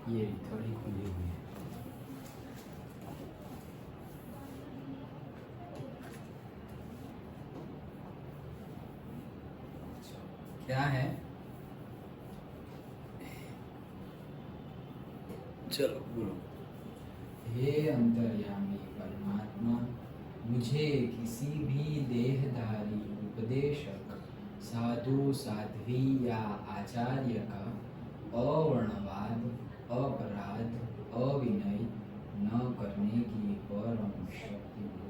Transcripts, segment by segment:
ये थोड़ी खुली हुई है। क्या है? चलो बोलो। हे अंतर्यामी परमात्मा, मुझे किसी भी देहधारी उपदेशक, साधु साध्वी या आचार्य का अवर्णवाद, अपराध, अविनय न करने की परम शक्ति दीजिए।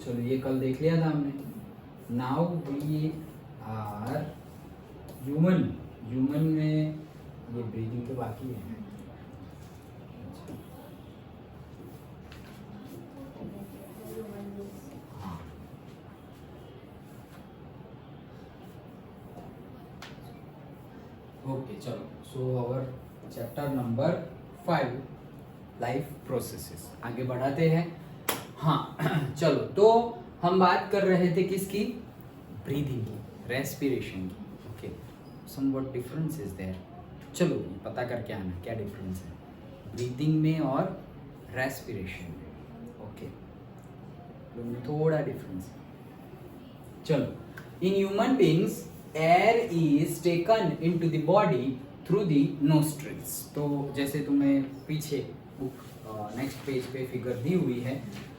चलो ये कल देख लिया था हमने। Now we are human. Human में ये ब्रीदिंग तो बाकी है। हाँ, ओके चलो। So our chapter number 5 life processes आगे बढ़ाते हैं। हाँ चलो, तो हम बात कर रहे थे किसकी? ब्रीदिंग की, रेस्पिरेशन की। Okay, somewhat difference is there. चलो पता करके आना क्या डिफरेंस है ब्रीदिंग में और रेस्पिरेशन में। ओके, थोड़ा डिफरेंस है। चलो, इन human beings air is taken into the body through the nostrils. तो जैसे तुम्हें पीछे बुक नेक्स्ट पेज पे फिगर दी हुई है,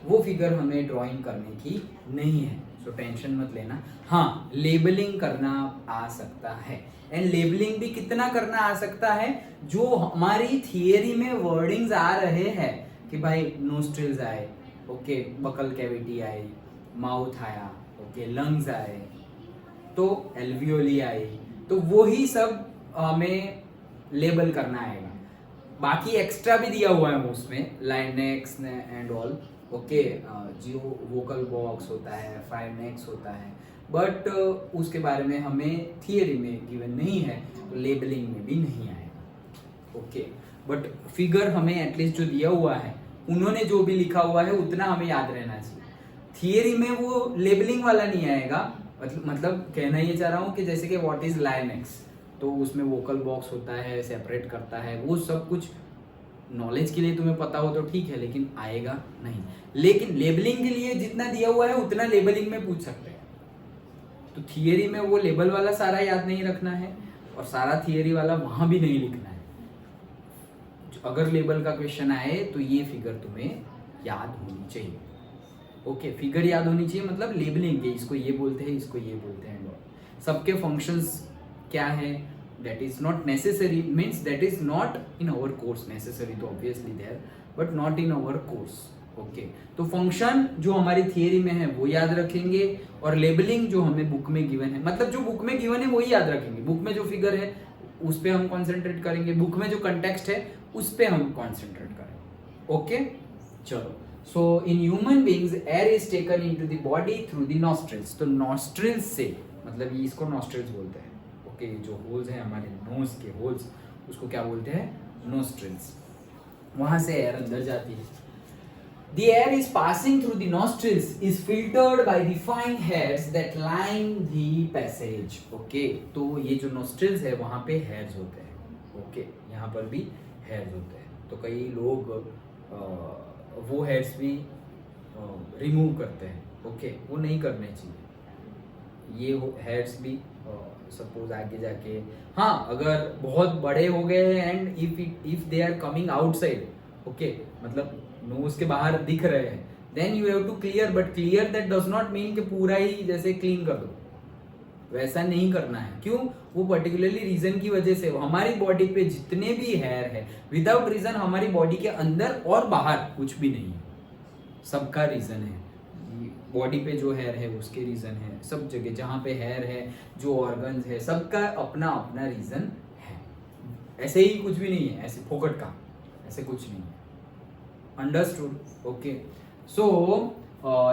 वो फिगर हमें ड्राइंग करने की नहीं है, सो टेंशन मत लेना। हाँ, लेबलिंग करना आ सकता है, एंड लेबलिंग भी कितना करना आ सकता है? जो हमारी थियरी में वर्डिंग्स आ रहे हैं कि भाई नोस्ट्रिल्स आए, ओके, बकल कैविटी आई, माउथ आया, ओके, लंग्स आए, तो एल्वियोली आई, तो वही सब हमें लेबल करना आएगा। बाकी एक्स्ट्रा भी दिया हुआ है उसमें, लाइनेक्स एंड ऑल, ओके, जो वोकल बॉक्स होता है, फाइनेक्स होता है, बट उसके बारे में हमें थियरी में गिवन नहीं है, तो लेबलिंग में भी नहीं आएगा। ओके, बट फिगर हमें एटलीस्ट जो दिया हुआ है, उन्होंने जो भी लिखा हुआ है उतना हमें याद रहना चाहिए। थियरी में वो लेबलिंग वाला नहीं आएगा। मतलब कहना ये चाह रहा हूँ कि जैसे कि व्हाट इज लाइनेक्स, तो उसमें वोकल बॉक्स होता है, सेपरेट करता है, वो सब कुछ नॉलेज के लिए तुम्हें पता हो तो ठीक है, लेकिन आएगा नहीं। लेकिन लेबलिंग के लिए जितना दिया हुआ है उतना लेबलिंग में पूछ सकते हैं। तो थियरी में वो लेबल वाला सारा याद नहीं रखना है, और सारा थियरी वाला वहां भी नहीं लिखना है। अगर लेबल का क्वेश्चन आए तो ये फिगर तुम्हें याद होनी चाहिए। ओके, फिगर याद होनी चाहिए, मतलब लेबलिंग के, इसको ये बोलते हैं, इसको ये बोलते हैं, सबके फंक्शंस क्या है, that is not necessary, means that is not in our course necessary, तो obviously there but not in our course। Okay, तो फंक्शन जो हमारी थियरी में है वो याद रखेंगे, और लेबलिंग जो हमें बुक में गिवन है, मतलब जो बुक में गिवन है वही याद रखेंगे। बुक में जो फिगर है उस पे हम कॉन्सेंट्रेट करेंगे, बुक में जो कंटेक्स्ट है उस पे हम कॉन्सेंट्रेट करेंगे। ओके, चलो। So in human beings air is taken into the body through the nostrils. तो नॉस्ट्रिल्स से, मतलब ये इसको नॉस्ट्रिल्स बोलते हैं। ओके, जो होल्स हैं हमारे नोज के होल्स, उसको क्या बोलते हैं? नोस्ट्रिल्स। वहां से एयर अंदर जाती है। The air is passing through the nostrils is filtered by the fine hairs that line the passage। Okay, तो ये जो nostrils है वहाँ पे hairs होते हैं। Okay, यहाँ पर भी hairs होते हैं। तो कई लोग वो hairs भी remove करते हैं। Okay, वो नहीं करने चाहिए। ये hairs भी सपोज आगे जाके, हाँ, अगर बहुत बड़े हो गए and if they are coming outside, okay, मतलब नोज के बाहर दिख रहे हैं, then you have to clear, but clear that does not mean कि पूरा ही जैसे क्लीन कर दो, वैसा नहीं करना है। क्यों? वो पर्टिकुलरली रीजन की वजह से, हमारी बॉडी पे जितने भी हेयर है, विदाउट रीजन हमारी बॉडी के अंदर और बाहर कुछ भी नहीं है, सबका रीजन है। बॉडी पे जो हेयर है उसके रीजन है, सब जगह जहाँ पे हेयर है, जो ऑर्गन्स है, सबका अपना अपना रीजन है। ऐसे ही कुछ भी नहीं है, ऐसे फोकट का ऐसे कुछ नहीं है। अंडरस्टूड? ओके। सो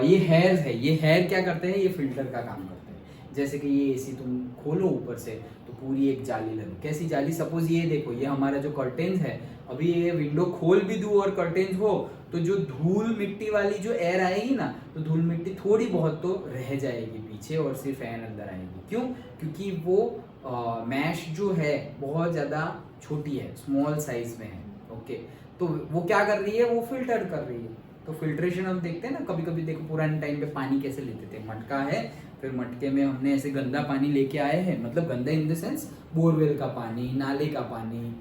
ये हेयर्स है, ये हेयर क्या करते हैं, ये फिल्टर का काम करते हैं। जैसे कि ये एसी तुम खोलो ऊपर से तो पूरी एक जाली लगी। कैसी जाली? सपोज ये देखो, ये हमारा जो कर्टेन्स है, अभी ये विंडो खोल भी दूं और कर्टेन्स हो तो जो धूल मिट्टी वाली जो एयर आएगी ना, तो धूल मिट्टी थोड़ी बहुत तो रह जाएगी पीछे और सिर्फ फैन अंदर आएगी। क्यों? क्योंकि वो मैश जो है बहुत ज़्यादा छोटी है, स्मॉल साइज में है। ओके, तो वो क्या कर रही है, वो फिल्टर कर रही है। तो फिल्ट्रेशन हम देखते हैं ना, कभी कभी देखो पुराने टाइम पे पानी कैसे लेते थे, मटका है, फिर मटके में हमने ऐसे गंदा पानी लेके आए हैं, मतलब गंदा इन द सेंस बोरवेल का पानी, नाले का पानी,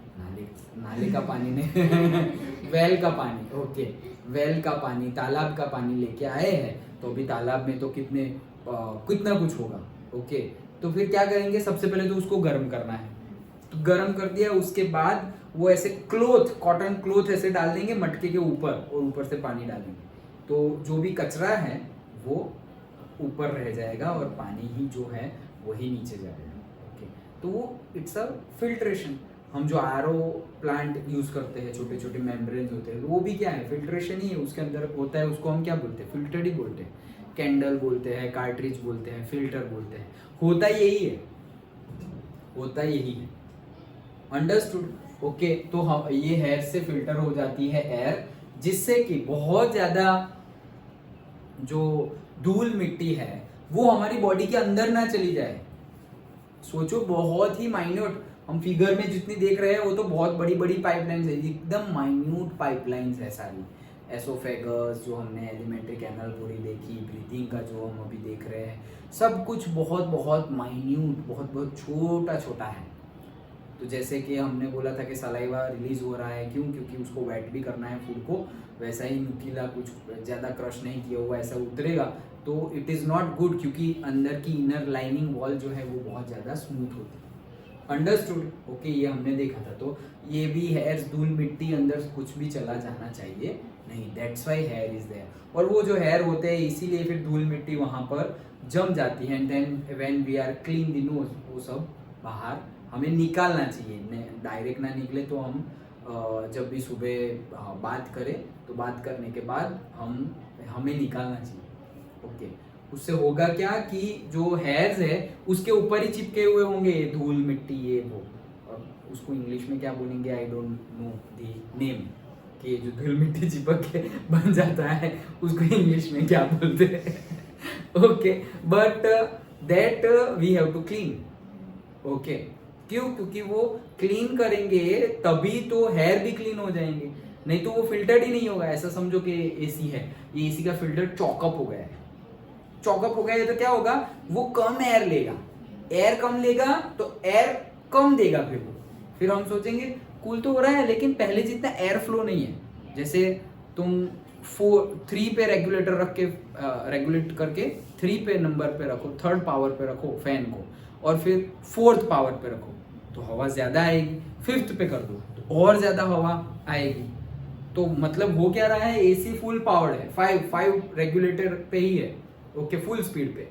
नाले का पानी नहीं वेल का पानी, ओके, वेल का पानी, तालाब का पानी लेके आए हैं। तो अभी तालाब में तो कितना कुछ होगा। ओके, तो फिर क्या करेंगे, सबसे पहले तो उसको गर्म करना है। तो गर्म कर दिया, उसके बाद वो ऐसे कॉटन क्लोथ ऐसे डाल देंगे मटके के ऊपर और ऊपर से पानी डालेंगे, तो जो भी कचरा है वो ऊपर रह जाएगा और पानी ही जो है वही नीचे जाएगा। ओके, तो वो इट्स अ फिल्ट्रेशन। हम जो आरओ प्लांट यूज करते हैं, छोटे छोटे मेम्ब्रेन्स होते हैं, तो वो भी क्या है, फिल्ट्रेशन ही है। उसके अंदर होता है, उसको हम क्या बोलते हैं, फिल्टर्ड ही बोलते हैं। कैंडल बोलते हैं, कार्ट्रिज बोलते हैं, फिल्टर बोलते हैं। होता यही है, होता यही है। अंडरस्टूड? ओके, तो हम ये हेयर से फिल्टर हो जाती है एयर, जिससे कि बहुत ज्यादा जो धूल मिट्टी है वो हमारी बॉडी के अंदर ना चली जाए। सोचो, बहुत ही माइन्यूट, हम फिगर में जितनी देख रहे हैं वो तो बहुत बड़ी बड़ी पाइपलाइंस है, एकदम माइन्यूट पाइपलाइंस है सारी। एसोफेगस जो हमने एलिमेंट्री कैनल पूरी देखी, ब्रीथिंग का जो हम अभी देख रहे हैं, सब कुछ बहुत बहुत माइन्यूट, बहुत बहुत छोटा छोटा है। तो जैसे कि हमने बोला था कि सलाइवा रिलीज हो रहा है, क्यों? क्योंकि उसको वेट भी करना है फूड को, वैसा ही नुकीला कुछ ज़्यादा क्रश नहीं किया हुआ ऐसा उतरेगा, तो इट इज़ नॉट गुड, क्योंकि अंदर की इनर लाइनिंग वॉल जो है वो बहुत ज़्यादा स्मूथ होती है। अंडरस्टूड? ओके, ये हमने देखा था। तो ये भी हेयर्स, धूल मिट्टी अंदर कुछ भी चला जाना चाहिए नहीं, that's why hair is there. और वो जो हेयर होते हैं इसीलिए फिर धूल मिट्टी वहाँ पर जम जाती है, and then when we are clean the nose, वो सब बाहर हमें निकालना चाहिए। डायरेक्ट ना निकले तो हम जब भी सुबह बात करें तो बात करने के बाद हमें निकालना चाहिए। ओके, उससे होगा क्या कि जो हेयर्स है उसके ऊपर ही चिपके हुए होंगे धूल मिट्टी ये वो, और उसको इंग्लिश में क्या बोलेंगे, I don't know the name, कि जो धूल मिट्टी चिपक के बन जाता है उसको इंग्लिश में क्या बोलते हैं। Okay, but that we have to clean. Okay, क्यों? क्योंकि वो क्लीन करेंगे तभी तो हेयर भी क्लीन हो जाएंगे, नहीं तो वो फिल्टर्ड ही नहीं होगा। ऐसा समझो कि एसी है, ये एसी का फिल्टर चॉकअप हो गया है, चॉकअप हो गया है तो क्या होगा, वो कम एयर लेगा, एयर कम लेगा तो एयर कम देगा, फिर हम सोचेंगे कूल तो हो रहा है लेकिन पहले जितना एयर फ्लो नहीं है। जैसे तुम 3 पे रेगुलेटर रख के रेगुलेट करके 3 पे नंबर पे रखो, 3rd पावर पे रखो फैन को, और फिर 4th पावर पे रखो तो हवा ज्यादा आएगी, 5th पे कर दो तो और ज्यादा हवा आएगी। तो मतलब हो क्या रहा है, एसी फुल पावर्ड है, 5 रेगुलेटर पे ही है, ओके, फुल स्पीड पे।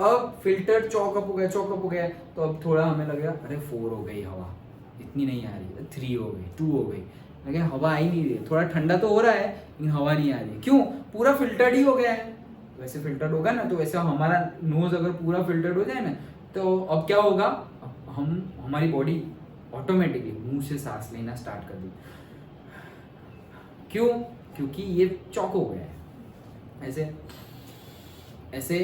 अब फिल्टर चॉकअप हो गया तो अब थोड़ा हमें लगेगा अरे 4 हो गई हवा, इतनी नहीं आ रही, 3 हो गई, 2 हो गई, लगे हवा आ ही नहीं रही, थोड़ा ठंडा तो हो रहा है लेकिन हवा नहीं आ रही है। क्यों? पूरा फिल्टर्ड ही हो गया है। वैसे फिल्टर्ड होगा ना, तो वैसे हमारा नोज अगर पूरा फिल्टर्ड हो जाए ना, तो अब क्या होगा, हमारी बॉडी ऑटोमेटिकली मुंह से सांस लेना स्टार्ट कर दी। क्यों? क्योंकि ये चॉक हो गया है। ऐसे ऐसे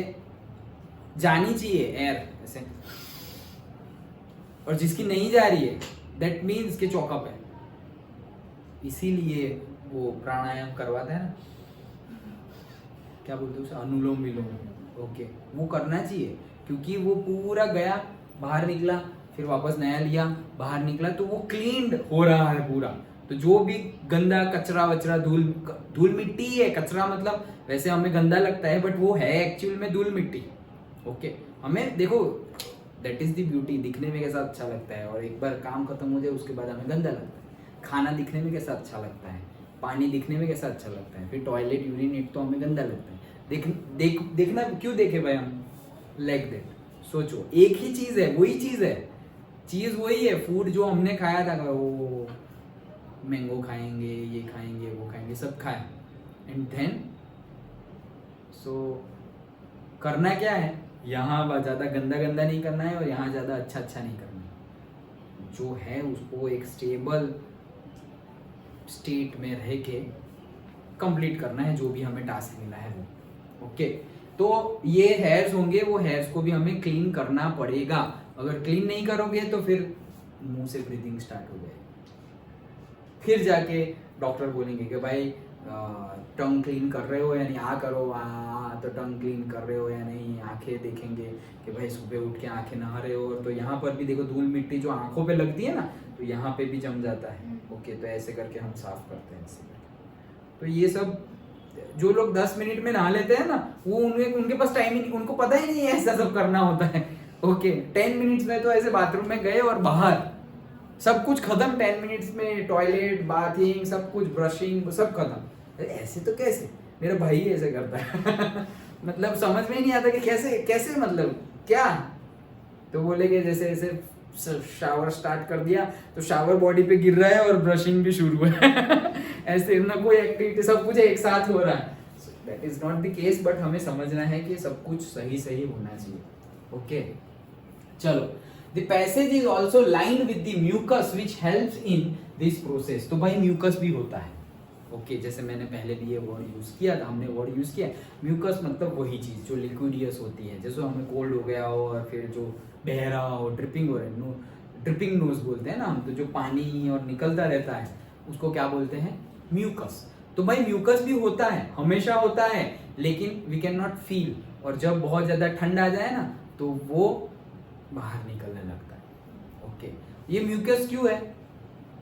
जानी चाहिए एयर ऐसे, और जिसकी नहीं जा रही है दैट मीन्स के चॉकअप है। इसीलिए वो प्राणायाम करवाता है ना, क्या बोलते हैं उसे, अनुलोम विलोम। ओके, वो करना चाहिए क्योंकि वो पूरा गया, बाहर निकला, फिर वापस नया लिया, बाहर निकला, तो वो क्लीन्ड हो रहा है पूरा। तो जो भी गंदा कचरा वचरा, धूल मिट्टी है, कचरा मतलब वैसे हमें गंदा लगता है बट वो है एक्चुअल में धूल मिट्टी। ओके, हमें देखो दैट इज द ब्यूटी, दिखने में कैसा अच्छा लगता है, और एक बार काम खत्म हो जाए उसके बाद हमें गंदा लगता है। खाना दिखने में कैसा अच्छा लगता है, पानी दिखने में कैसा अच्छा लगता है, फिर टॉयलेट यूरिनेट तो हमें गंदा लगता है। देखना क्यों देखे भाई हम, लाइक दैट। सोचो, एक ही चीज है, वही चीज है, चीज वही है, फूड जो हमने खाया था वो मैंगो खाएंगे, ये खाएंगे, वो खाएंगे, सब खाएं, एंड देन सो करना क्या है, यहाँ ज़्यादा गंदा गंदा नहीं करना है और यहाँ ज़्यादा अच्छा अच्छा नहीं करना है, जो है उसको एक स्टेबल स्टेट में रह के कंप्लीट करना है जो भी हमें टास्क मिला है वो। ओके, तो ये हेयर्स होंगे, वो हेयर्स को भी हमें क्लीन करना पड़ेगा। अगर क्लीन नहीं करोगे तो फिर मुंह से ब्रीदिंग स्टार्ट हो जाएगी, फिर जाके डॉक्टर बोलेंगे कि भाई टंग क्लीन कर रहे हो या नहीं, आ करो, तो टंग क्लीन कर रहे हो या नहीं, आंखें देखेंगे कि भाई सुबह उठ के आंखें नहा रहे हो, तो यहाँ पर भी देखो धूल मिट्टी जो आंखों पे लगती है ना, तो यहाँ पे भी जम जाता है। ओके, तो ऐसे करके हम साफ करते हैं ऐसे करके। तो ये सब जो लोग 10 मिनट में नहा लेते हैं ना, वो उनके पास टाइम ही नहीं, उनको पता ही नहीं है ऐसा सब करना होता है। ओके, 10 मिनट्स में तो ऐसे बाथरूम में गए और बाहर सब कुछ खत्म, 10 मिनट्स में टॉयलेट, बाथिंग, सब कुछ, ब्रशिंग, सब खत्म। ऐसे तो कैसे, मेरा भाई ऐसे करता है मतलब समझ में ही नहीं आता कि कैसे कैसे, मतलब क्या। तो बोले कि जैसे ऐसे शावर स्टार्ट कर दिया तो शावर बॉडी पे गिर रहा है और ब्रशिंग भी शुरू है ऐसे ना कोई एक्टिविटी, सब कुछ एक साथ हो रहा है। That is not the case, but हमें समझना है कि सब कुछ सही सही होना चाहिए। ओके, चलो, the passage is also lined with the mucus which helps in this process. तो भाई म्यूकस भी होता है। ओके, जैसे मैंने पहले भी ये वर्ड यूज किया था, हमने वर्ड यूज किया म्यूकस, मतलब वही चीज जो लिक्विडियस होती है, जैसे हमें कोल्ड हो गया हो और फिर जो बह रहा हो, ड्रिपिंग हो रहा है, ड्रिपिंग नोज बोलते हैं ना हम, तो जो पानी और निकलता रहता है उसको क्या बोलते हैं, म्यूकस। तो भाई म्यूकस भी होता है, हमेशा होता है, लेकिन वी कैन नॉट फील, और जब बहुत ज्यादा ठंड आ जाए ना तो वो बाहर निकलने लगता है। ओके, ये म्यूकस क्यों है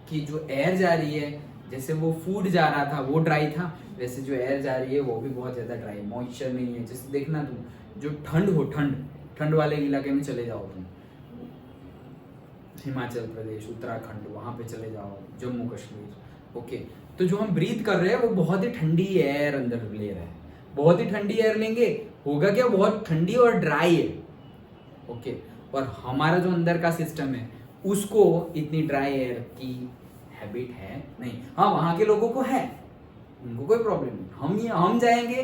कि जो एयर जा रही है, जैसे वो फूड जा रहा था वो ड्राई था, वैसे जो एयर जा रही है वो भी बहुत ज्यादा ड्राई, मॉइस्चर नहीं है। जैसे देखना तुम, जो ठंड हो, ठंड वाले इलाके में चले जाओ तुम, हिमाचल प्रदेश, उत्तराखंड, वहां पे चले जाओ, जम्मू कश्मीर। ओके, तो जो हम ब्रीथ कर रहे हैं वो बहुत ही ठंडी एयर अंदर ले रहे हैं, बहुत ही ठंडी एयर लेंगे, होगा क्या, बहुत ठंडी और ड्राई है। ओके, और हमारा जो अंदर का सिस्टम है उसको इतनी ड्राई एयर की हैबिट है नहीं। हाँ, वहां के लोगों को है, उनको कोई प्रॉब्लम नहीं, हम जाएंगे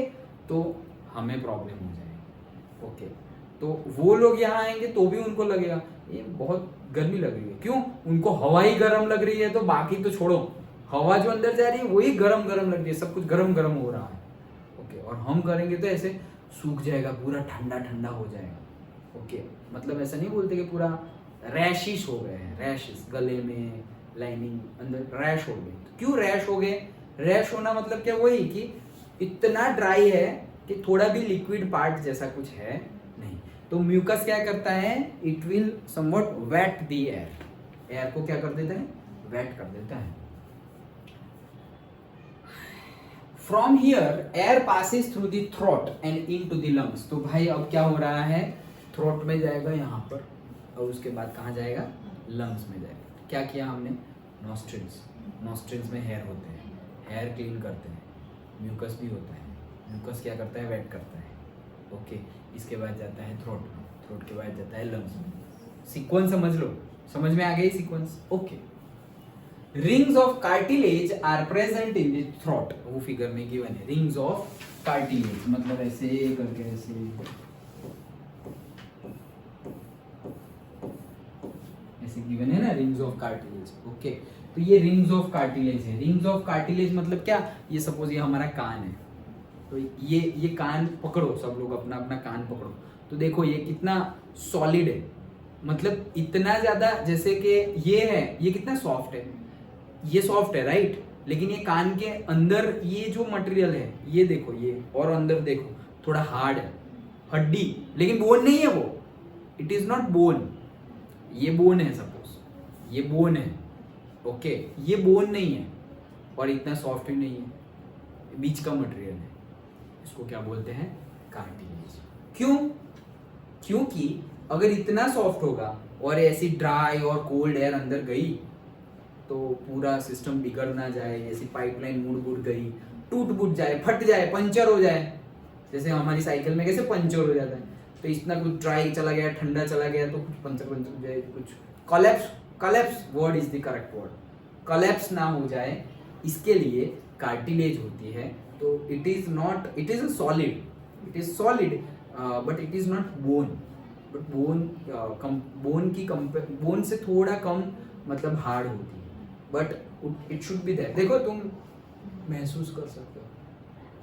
तो हमें प्रॉब्लम हो जाएगी। ओके, तो वो लोग यहाँ आएंगे तो भी उनको लगेगा ये बहुत गर्मी लग रही है, क्यों, उनको हवा ही गर्म लग रही है, तो बाकी तो छोड़ो, हवा जो अंदर जा रही है वही गर्म गर्म लग रही है, सब कुछ गर्म गर्म हो रहा है। ओके, और हम करेंगे तो ऐसे सूख जाएगा, पूरा ठंडा ठंडा हो जाएगा। ओके, मतलब ऐसा नहीं बोलते कि पूरा रैशिश हो गए हैं, रैशिस, गले में लाइनिंग, अंदर रैश हो गए। तो क्यों रैश हो गए, रैश होना मतलब क्या, वही कि इतना ड्राई है कि थोड़ा भी लिक्विड पार्ट जैसा कुछ है नहीं। तो म्यूकस क्या करता है, it will somewhat wet the air, air को क्या कर देता है, वेट कर देता है। From here air passes through the throat and into the lungs. तो भाई अब क्या हो रहा है, थ्रोट में जाएगा यहाँ पर, और उसके बाद कहाँ जाएगा, लंग्स में जाएगा। क्या किया हमने, नॉस्ट्रिल्स, नॉस्ट्रिल्स में हेयर होते हैं, हेयर क्लीन करते हैं, म्यूकस भी होता है, म्यूकस क्या करता है, वेट करता है। ओके, इसके बाद जाता है थ्रोट में, थ्रोट के बाद जाता है लंग्स में। सीक्वेंस समझ लो, समझ में आ गई sequence. Okay, rings of cartilage are present in the throat, वो फिगर में गिवन है, रिंग्स ऑफ कार्टिलेज मतलब ऐसे करके, ऐसे गिवन है ना, रिंग्स ऑफ कार्टिलेज। ओके, तो ये रिंग्स ऑफ कार्टिलेज है। रिंग्स ऑफ कार्टिलेज मतलब क्या, ये सपोज ये हमारा कान है, तो ये कान पकड़ो, सब लोग अपना अपना कान पकड़ो, तो देखो ये कितना सॉलिड है, मतलब इतना ज्यादा, जैसे कि ये है, ये कितना सॉफ्ट है, ये सॉफ्ट है राइट, लेकिन ये कान के अंदर ये जो मटेरियल है, ये देखो, ये और अंदर देखो थोड़ा हार्ड है, हड्डी, लेकिन बोन नहीं है वो, इट इज नॉट बोन, ये बोन है, सपोज ये बोन है। ओके, ये बोन नहीं है और इतना सॉफ्ट भी नहीं है, बीच का मटेरियल है, इसको क्या बोलते हैं, कार्टिलेज। क्यों, क्योंकि अगर इतना सॉफ्ट होगा और ऐसी ड्राई और कोल्ड एयर अंदर गई तो पूरा सिस्टम बिगड़ ना जाए, ऐसी पाइपलाइन मुड़ गई, टूट फूट जाए, फट जाए, पंचर हो जाए, जैसे हमारी साइकिल में कैसे पंचर हो जाता है, तो इतना कुछ ड्राई चला गया, ठंडा चला गया तो कुछ पंचर हो जाए, कुछ collapse, collapse word is the correct word, collapse ना हो जाए इसके लिए कार्टिलेज होती है। तो it is a solid, it is solid but it is not bone, but bone से थोड़ा कम मतलब हार्ड होती है, but it should be there. देखो तुम महसूस कर सकते हो,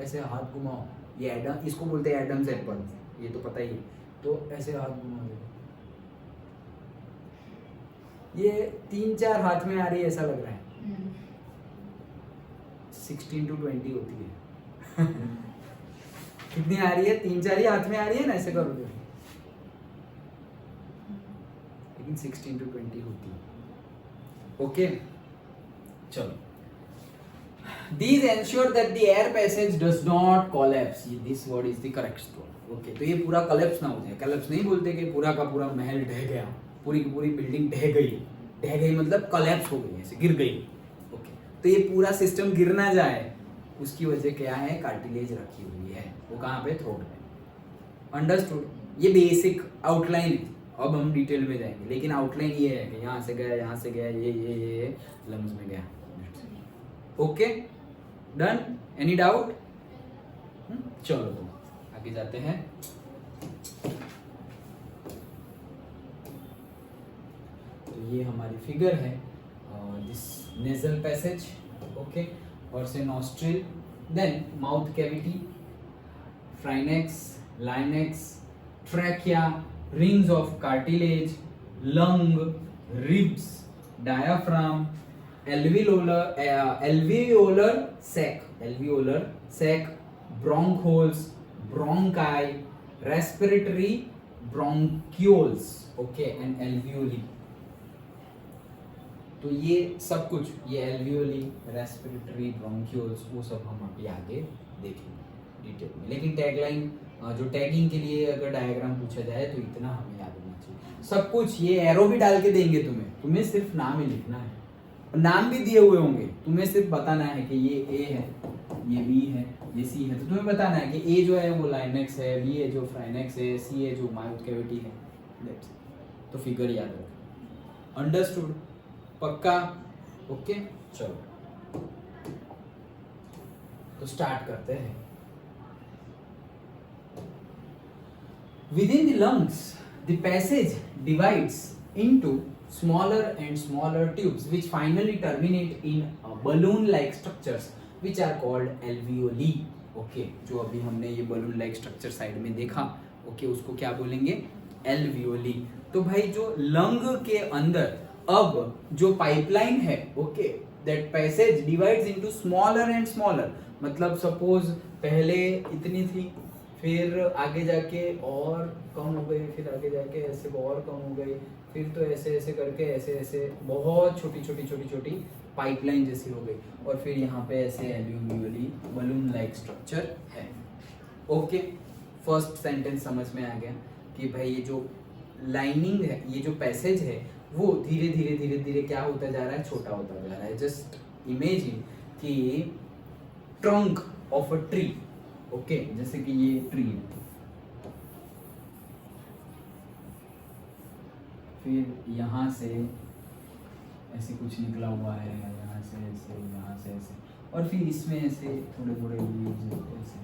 ऐसे हाथ घुमाओ, ये एडम, इसको बोलते हैं एडम्स एप्पल, ये तो पता ही है। तो ऐसे हाथ घुमा दो, ये 3-4 हाथ में आ रही है ऐसा लग रहा है। 16 to 20 होती है कितनी आ रही है? 3-4 ही हाथ में आ रही है ना, ऐसे करोगे, लेकिन 16 to 20 होती है। ओके चलो, these ensure that the air passage does not collapse, this word is the correct word। Okay, तो ये पूरा कलेप्स ना हो जाए। कलेप्स नहीं बोलते कि पूरा का पूरा महल ढह गया, पूरी की पूरी बिल्डिंग ढह गई मतलब कलेप्स हो गई, ऐसे गिर गई। ओके, तो ये पूरा सिस्टम गिर ना जाए उसकी वजह क्या है? कार्टिलेज रखी हुई है। वो कहाँ पे? थ्रोट में। अंडरस्टूड? ये बेसिक आउटलाइन है, अब हम डिटेल में जाएंगे, लेकिन आउटलाइन ये है कि यहाँ से गया, यहाँ से गया, ये लंग्स में गया। Okay done? Any doubt? चलो तो आगे जाते हैं। तो ये हमारी फिगर है, दिस नेजल पैसेज, ओके, और से nostril, then mouth cavity, pharynx, larynx, trachea, rings of cartilage, lung, ribs, diaphragm, alveolar sac, bronchholes, bronchi, respiratory bronchioles, okay, and alveoli। तो ये सब कुछ, ये alveoli, respiratory bronchioles, वो सब हम अभी आगे देखेंगे डिटेल में। लेकिन टैगलाइन, जो टैगिंग के लिए अगर डायग्राम पूछा जाए तो इतना हमें याद होना चाहिए। सब कुछ ये एरो भी डाल के देंगे तुम्हें सिर्फ नाम ही लिखना है, नाम भी दिए हुए होंगे, तुम्हें सिर्फ बताना है कि ये ए है, ये बी है, ये सी है। तो तुम्हें बताना है कि ए जो है वो लाइनेक्स है, बी है जो फ्राइनेक्स है, सी है जो माउथ कैविटी है। That's it. तो फिगर याद रखो। अंडरस्टूड? पक्का? ओके चलो तो स्टार्ट करते हैं। Within the lungs, the passage divides into smaller and smaller tubes which finally terminate in balloon-like structures which are called alveoli। Okay, जो अभी हमने ये balloon-like structure साइड में देखा, okay, उसको क्या बोलेंगे? alveoli। तो भाई जो लंग के अंदर अब जो पाइपलाइन है, okay, that passage divides into smaller and smaller, मतलब सपोज पहले इतनी थी, फिर आगे जाके और कम हो गई, फिर आगे जाके ऐसे और कम हो गई, फिर तो ऐसे ऐसे करके ऐसे बहुत छोटी पाइपलाइन जैसी हो गई, और फिर यहाँ पे ऐसे एल्वियोली बलून लाइक स्ट्रक्चर है। ओके, फर्स्ट सेंटेंस समझ में आ गया कि भाई ये जो लाइनिंग है, ये जो पैसेज है, वो धीरे धीरे क्या होता जा रहा है? छोटा होता जा रहा है। जस्ट इमेजिन कि trunk of a tree, okay, जैसे कि ये ट्री है, फिर यहाँ से ऐसे कुछ निकला हुआ है, यहाँ से ऐसे, यहाँ से ऐसे, और फिर इसमें ऐसे थोड़े लीव्स ऐसे।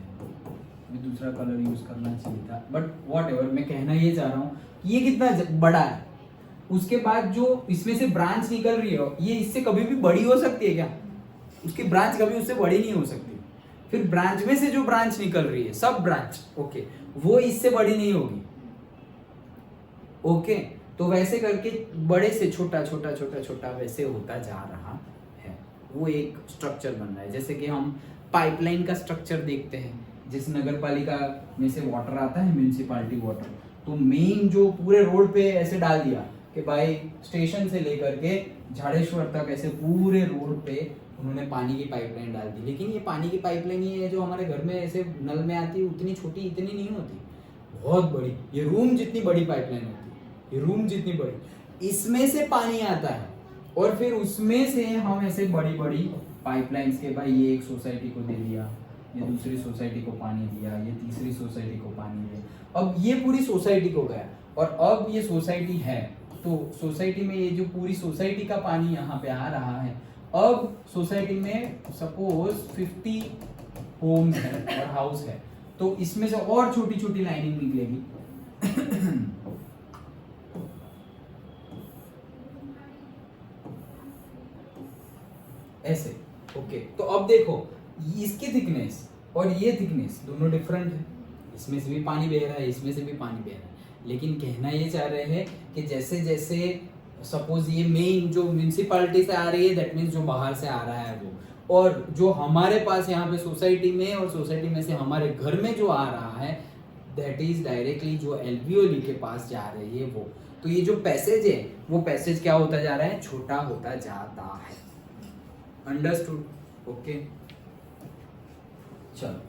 मैं दूसरा कलर यूज करना चाहिए था, बट व्हाटएवर, मैं कहना ये चाह रहा हूँ कि ये कितना बड़ा है। उसके बाद जो इसमें से ब्रांच निकल रही है, ये इससे कभी भी बड़ी हो सकती है क्या? उसकी ब्रांच कभी उससे बड़ी नहीं हो सकती। फिर ब्रांच में से जो ब्रांच निकल रही है, सब ब्रांच, ओके, वो इससे बड़ी नहीं होगी। ओके, तो वैसे करके बड़े से छोटा वैसे होता जा रहा है। वो एक स्ट्रक्चर बन रहा है। जैसे कि हम पाइपलाइन का स्ट्रक्चर देखते हैं, जिस नगर पालिका में से वाटर आता है, म्यूनिसिपालिटी वाटर, तो मेन जो पूरे रोड पे ऐसे डाल दिया कि भाई स्टेशन से लेकर के झाड़ेश्वर तक ऐसे पूरे रोड पे उन्होंने पानी की पाइपलाइन डाल दी। लेकिन ये पानी की पाइपलाइन ये है जो हमारे घर में ऐसे नल में आती है, उतनी छोटी इतनी नहीं होती, बहुत बड़ी, ये रूम जितनी बड़ी पाइपलाइन होती है, ये रूम जितनी बड़ी, इसमें से पानी आता है, और फिर उसमें से हम ऐसे बड़ी पाइपलाइंस के, भाई ये एक सोसाइटी को दे दिया, ये दूसरी सोसाइटी को पानी दिया, ये तीसरी सोसाइटी को पानी दिया, अब ये पूरी सोसाइटी को गया, और अब ये सोसाइटी है, तो सोसाइटी में ये जो पूरी सोसाइटी का पानी यहाँ पे आ रहा है, अब सोसाइटी में सपोज 50 होम्स है और हाउस है, तो इसमें से और छोटी छोटी लाइनिंग निकलेगी ऐसे। ओके, तो अब देखो इसकी थिकनेस और ये थिकनेस दोनों डिफरेंट है, इसमें से भी पानी बह रहा है, इसमें से भी पानी बह रहा है, लेकिन कहना ये चाह रहे हैं कि जैसे जैसे सपोज ये मेन जो म्यूनिसिपैलिटी से आ रही है, दैट मीन्स जो बाहर से आ रहा है वो, और जो हमारे पास यहाँ पे सोसाइटी में, और सोसाइटी में से हमारे घर में जो आ रहा है, दैट इज डायरेक्टली जो एल्वियोली के पास जा रही है वो। तो ये जो पैसेज है वो पैसेज क्या होता जा रहा है, छोटा होता जाता है। अंडरस्टूड? ओके, चलो।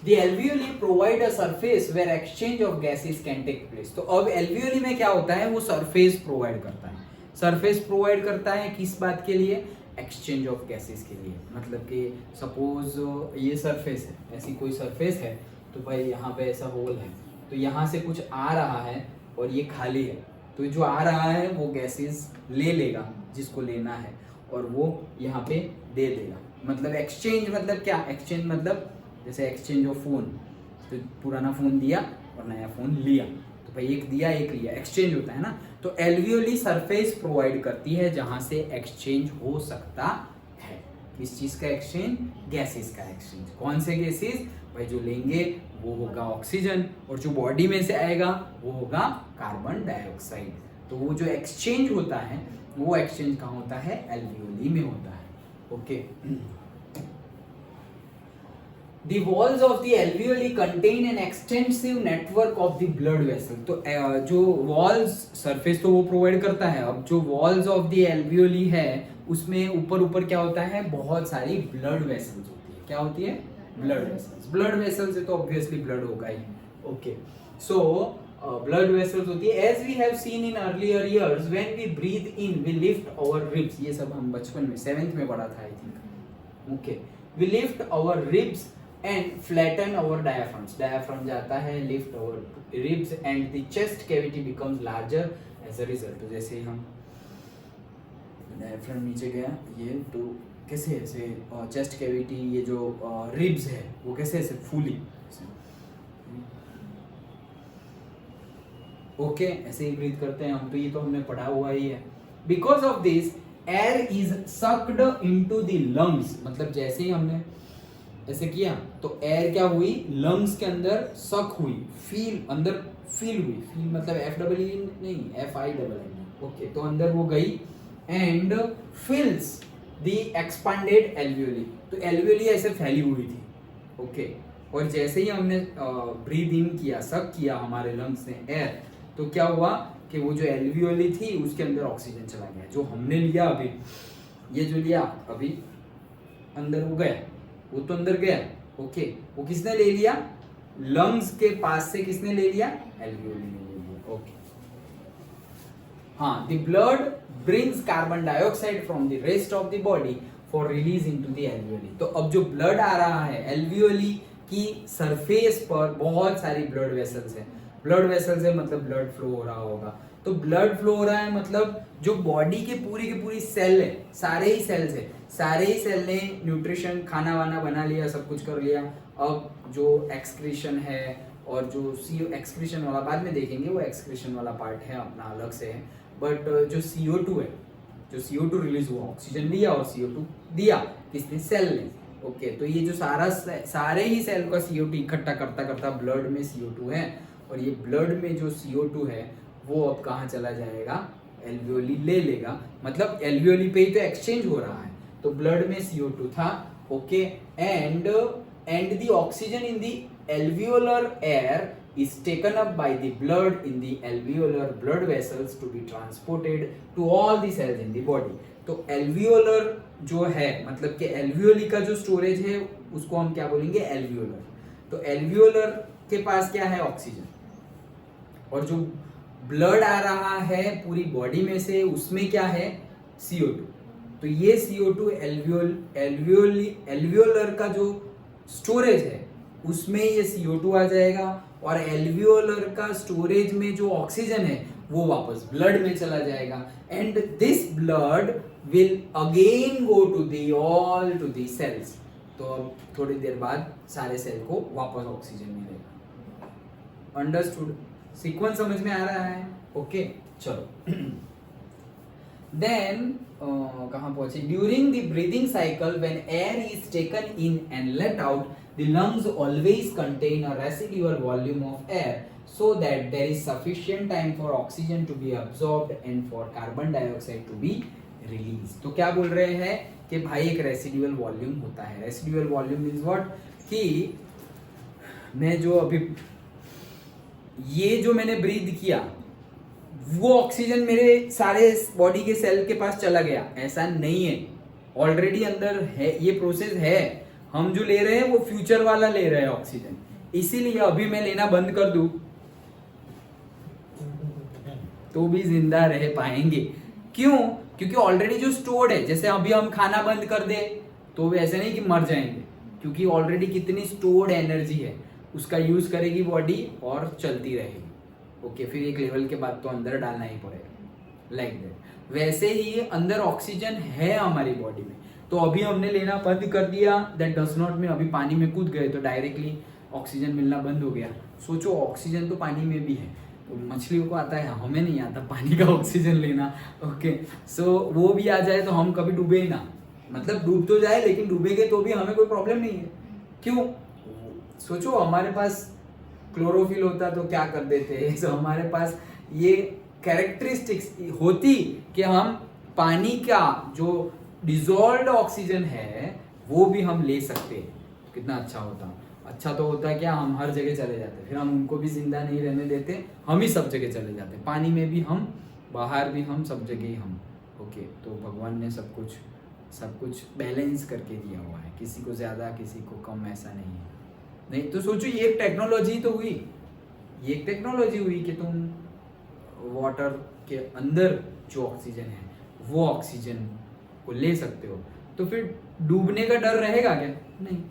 The alveoli provide a surface where exchange of gases can take place. तो अब alveoli में क्या होता है, वो surface provide करता है। surface provide करता है किस बात के लिए, exchange of gases के लिए। मतलब कि suppose ये surface है, ऐसी कोई surface है, तो भाई यहाँ पे ऐसा होल है, तो यहाँ से कुछ आ रहा है और ये खाली है, तो जो आ रहा है वो गैसेस ले लेगा जिसको लेना है, और वो यहाँ पे दे देगा। मतलब एक्सचेंज मतलब क्या, एक्सचेंज मतलब जैसे एक्सचेंज ऑफ फोन, तो पुराना फोन दिया और नया फोन लिया, तो भाई एक दिया एक लिया, एक्सचेंज होता है ना। तो एल्वियोली सरफेस प्रोवाइड करती है जहां से एक्सचेंज हो सकता है। किस चीज का एक्सचेंज, गैसेस का एक्सचेंज। कौन से गैसेस, भाई जो लेंगे वो होगा ऑक्सीजन, और जो बॉडी में से आएगा वो होगा कार्बन डाइऑक्साइड। तो वो जो एक्सचेंज होता है वो एक्सचेंज कहाँ होता है, एल्वियोली में होता है। Okay, The walls of the alveoli contain an extensive network of the blood vessels. तो जो walls surface तो वो provide करता है, अब जो walls of the alveoli है उसमें ऊपर क्या होता है, बहुत सारी blood vessels होती है। क्या होती है, blood vessels। blood vessels है तो obviously blood होगा ही। Okay, so blood vessels होती है। As we have seen in earlier years, when we breathe in, we lift our ribs। ये सब हम बचपन में 7th में पढ़ा था I think। Okay, we lift our ribs and flatten our diaphragms. Diaphragm जाता है, lift our ribs and the chest cavity becomes larger as a result। तो जैसे हम diaphragm नीचे गया ये, तो कैसे ऐसे chest cavity, ये जो ribs है वो कैसे ऐसे फूली, ओके ऐसे ही ब्रीथ करते हैं हम, तो ये तो हमने पढ़ा हुआ ही है। Because of this, air is sucked into the lungs। मतलब जैसे ही हमने ऐसे किया तो एयर क्या हुई, लंग्स के अंदर सक हुई, फील अंदर फील हुई, फील मतलब FEE नहीं, FIII। ओके, तो अंदर वो गई एंड फिल्स द एक्सपांडेड एल्वियोली। तो एल्वियोली ऐसे फैली हुई थी। ओके, और जैसे ही हमने ब्रीथ इन किया, सक किया हमारे लंग्स ने एयर, तो क्या हुआ कि वो जो एल्वियोली थी उसके अंदर ऑक्सीजन चला गया, जो हमने लिया अभी, ये जो लिया अभी अंदर वो गया, वो तो अंदर गया। ओके, वो किसने ले लिया, लंग्स के पास से किसने ले लिया, एल्वियोली ने ले लिया। ओके, हाँ, the blood brings carbon dioxide from the rest of the body for release into the alveoli. तो अब जो ब्लड आ रहा है एल्वियोली की सरफेस पर, बहुत सारी ब्लड वेसल्स है। ब्लड वेसल्स है मतलब ब्लड फ्लो हो रहा होगा, तो ब्लड फ्लो हो रहा है मतलब जो बॉडी के पूरी सेल है, सारे ही सेल्स है, सारे ही सेल ने न्यूट्रिशन, खाना वाना बना लिया, सब कुछ कर लिया। अब जो एक्सक्रीशन है, और जो एक्सक्रीशन वाला बाद में देखेंगे, वो एक्सक्रीशन वाला पार्ट है अपना अलग से है, बट जो CO2 है, जो CO2 रिलीज हुआ, ऑक्सीजन लिया और CO2 दिया किसने, सेल ने। ओके, तो ये जो सारे ही सेल का CO2 इकट्ठा करता ब्लड में CO2 है, और ये ब्लड में जो CO2 है वो अब कहाँ चला जाएगा, एल्वियोली ले लेगा। मतलब एल्वियोली पे ही तो एक्सचेंज हो रहा है, तो ब्लड में CO2 था। Okay, and the oxygen in the alveolar air is taken up by the blood in the alveolar blood vessels to be transported to all the cells in the body। तो alveolar जो है, मतलब कि alveoli का जो storage है उसको हम क्या बोलेंगे, alveolar। तो alveolar के पास क्या है, ऑक्सीजन, और जो ब्लड आ रहा है पूरी बॉडी में से उसमें क्या है, CO2। तो ये CO2 एल्वियोलर का जो स्टोरेज है उसमें ये CO2 आ जाएगा, और एल्वियोलर का स्टोरेज में जो ऑक्सीजन है वो वापस ब्लड में चला जाएगा। And this blood will again go to the all to the cells. तो अब थोड़ी देर बाद सारे सेल को वापस ऑक्सीजन मिलेगा. अंडरस्टूड? सीक्वेंस समझ में आ रहा है? ओके चलो. देन कहाँ पहुंचे? During the breathing cycle when air is taken in and let out, the lungs always contain a residual volume of air so that there is sufficient time for oxygen to be absorbed and for carbon dioxide to be released. तो क्या बोल रहे हैं कि भाई एक residual volume होता है. Residual volume means what? कि मैं जो अभी ये जो मैंने ब्रीथ किया वो ऑक्सीजन मेरे सारे बॉडी के सेल के पास चला गया, ऐसा नहीं है. ऑलरेडी अंदर है, ये प्रोसेस है. हम जो ले रहे हैं वो फ्यूचर वाला ले रहे हैं ऑक्सीजन. इसीलिए अभी मैं लेना बंद कर दूं तो भी जिंदा रह पाएंगे. क्यों? क्योंकि ऑलरेडी जो स्टोर्ड है, जैसे अभी हम खाना बंद कर दे तो भी ऐसे नहीं कि मर जाएंगे, क्योंकि ऑलरेडी कितनी स्टोर्ड एनर्जी है उसका यूज करेगी बॉडी और चलती रहेगी. ओके, फिर एक लेवल के बाद तो अंदर डालना ही पड़ेगा. Like that. वैसे ही अंदर ऑक्सीजन है हमारी बॉडी में, तो अभी हमने लेना बंद कर दिया. दैट डज नॉट मीन अभी पानी में कूद गए तो डायरेक्टली ऑक्सीजन मिलना बंद हो गया. सोचो ऑक्सीजन तो पानी में भी है. तो मछलियों को आता है, हमें नहीं आता पानी का ऑक्सीजन लेना. ओके, सो वो भी आ जाए तो हम कभी डूबे ही ना. मतलब डूब तो जाए लेकिन डूबेगे तो भी हमें कोई प्रॉब्लम नहीं है. क्यों? सोचो हमारे पास क्लोरोफिल होता तो क्या कर देते. सो हमारे पास ये कैरेक्टरिस्टिक्स होती कि हम पानी का जो डिजॉल्व्ड ऑक्सीजन है वो भी हम ले सकते. कितना अच्छा होता. अच्छा तो होता है क्या, हम हर जगह चले जाते, फिर हम उनको भी जिंदा नहीं रहने देते, हम ही सब जगह चले जाते. पानी में भी हम, बाहर भी हम, सब जगह ही हम. ओके, तो भगवान ने सब कुछ बैलेंस करके दिया हुआ है. किसी को ज्यादा किसी को कम ऐसा नहीं है. नहीं तो सोचो ये एक टेक्नोलॉजी तो हुई. ये एक टेक्नोलॉजी हुई कि तुम वाटर के अंदर जो ऑक्सीजन है वो ऑक्सीजन को ले सकते हो. तो फिर डूबने का डर रहेगा क्या? नहीं,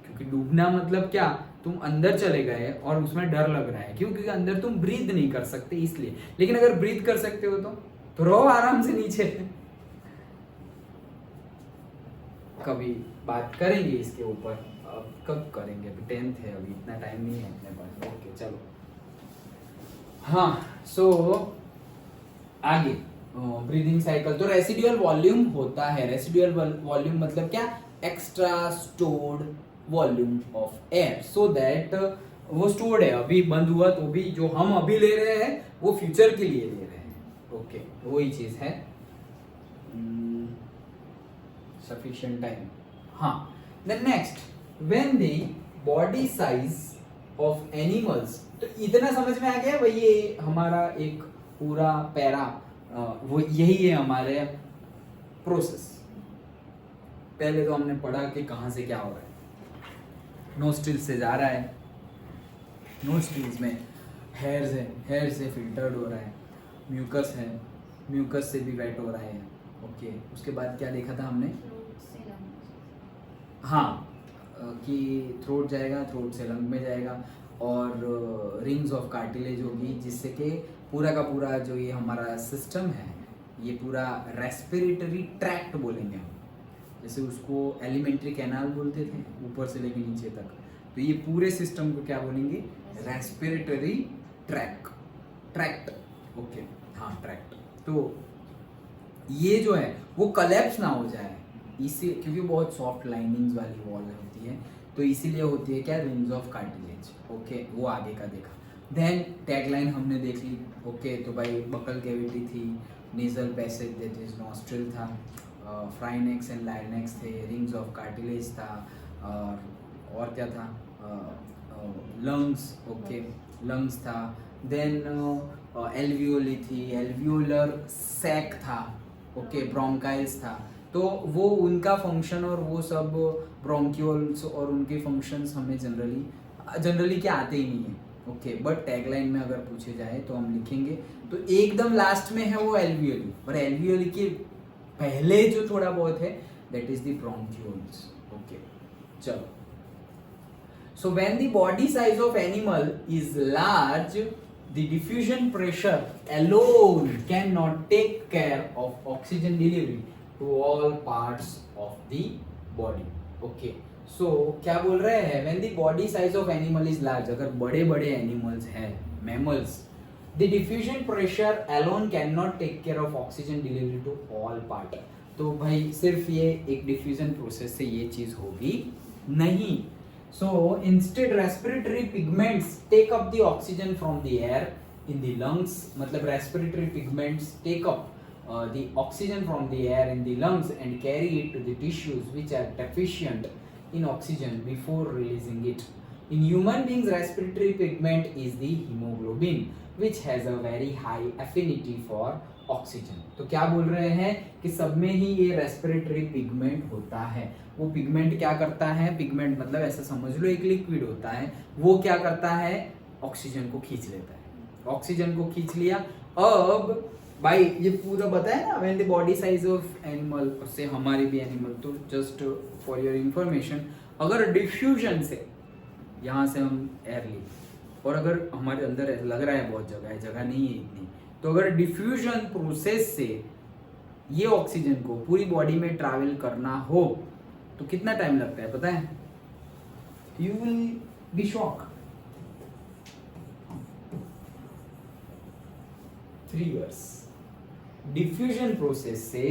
क्योंकि डूबना मतलब क्या, तुम अंदर चले गए और उसमें डर लग रहा है. क्यों? क्योंकि अंदर तुम ब्रीथ नहीं कर सकते इसलिए. लेकिन अगर ब्रीथ कर सकते हो तो रहो आराम से नीचे. कभी बात करेंगे इसके ऊपर. अब कब करेंगे? अभी 10th है, अभी इतना टाइम नहीं है अपने पास. ओके चलो. हाँ, सो आगे ब्रीदिंग साइकिल. तो रेसिडुअल वॉल्यूम होता है. रेसिडुअल वॉल्यूम मतलब क्या? Extra stored volume of air, so that वो स्टोर्ड है. अभी बंद हुआ तो भी जो हम अभी ले रहे हैं वो फ्यूचर के लिए ले रहे हैं. ओके, वही चीज है. Sufficient time. हाँ, then next, when the body size of animals. तो इतना समझ में आ गया भाई, ये हमारा एक पूरा पैरा वो यही है हमारे प्रोसेस. पहले तो हमने पढ़ा कि कहाँ से क्या हो रहा है. नोस्ट्रिल्स से जा रहा है, नोस्ट्रिल्स में हेयर्स है, हेयर से फिल्टर्ड हो रहा है. म्यूकस है, म्यूकस से भी वेट हो रहा है. ओके, उसके बाद क्या देखा था हमने? हाँ, कि थ्रोट जाएगा, थ्रोट से लंग में जाएगा और रिंग्स ऑफ कार्टिलेज होगी, जिससे कि पूरा का पूरा जो ये हमारा सिस्टम है ये पूरा रेस्पिरेटरी ट्रैक्ट बोलेंगे हम. जैसे उसको एलिमेंट्री कैनाल बोलते थे ऊपर से लेके नीचे तक, तो ये पूरे सिस्टम को क्या बोलेंगे? Respiratory tract. ओके, हाँ ट्रैक्ट. तो ये जो है वो कलेप्स ना हो जाए इसी, क्योंकि बहुत सॉफ्ट लाइनिंग्स वाली वॉल होती है, तो इसीलिए होती है क्या? Rings of cartilage. ओके, वो आगे का देखा. देन टैगलाइन हमने देख ली. ओके, तो भाई बकल कैविटी थी, nasal passage that is nostril था, फ्राइनेक्स एंड लाइनेक्स थे, रिंग्स ऑफ कार्टिलेज था, और क्या था? लंग्स. ओके, लंग्स था. देन एल्वियोली थी, एल्वियोलर सैक था. ओके, ब्रोंकाइल्स था. तो वो उनका फंक्शन और वो सब ब्रोंक्यूल्स और उनके फंक्शंस हमें जनरली क्या आते ही नहीं है. ओके, बट टैगलाइन में अगर पूछे जाए तो हम लिखेंगे, तो एकदम लास्ट में है वो एल्वियोली, और एल्वियोली के पहले जो थोड़ा बहुत है that is the bronchioles. Okay, चलो. So when the body size of animal is large, the diffusion pressure alone cannot take care of oxygen delivery. To all parts of the body. Okay, so क्या बोल रहे हैं, when the body size of animal is large, अगर बड़े बड़े animals हैं, mammals, the diffusion pressure alone can not take care of oxygen delivery to all part. तो भाई सिर्फ ये एक डिफ्यूजन प्रोसेस से ये चीज होगी नहीं। So instead respiratory pigments take up the oxygen from the air in the lungs, मतलब respiratory pigments take up the oxygen from the air in the lungs and carry it to the tissues which are deficient in oxygen before releasing it. In human beings, respiratory pigment is the hemoglobin which has a very high affinity for oxygen. तो क्या बोल रहे हैं कि सब में ही ये respiratory pigment होता है। वो पिगमेंट क्या करता है, पिगमेंट मतलब ऐसा समझ लो एक लिक्विड होता है, वो क्या करता है, ऑक्सीजन को खींच लेता है। ऑक्सीजन को खींच लिया। अब भाई ये पूरा बताया ना, when the body size of animal से हमारी भी एनिमल, तो जस्ट फॉर योर इंफॉर्मेशन, अगर डिफ्यूजन से यहाँ से हम एयर ली और अगर हमारे अंदर लग रहा है बहुत जगह नहीं है इतनी, तो अगर डिफ्यूजन प्रोसेस से ये ऑक्सीजन को पूरी बॉडी में ट्रैवल करना हो तो कितना टाइम लगता है पता है? You will be shock, 3 years। Diffusion process से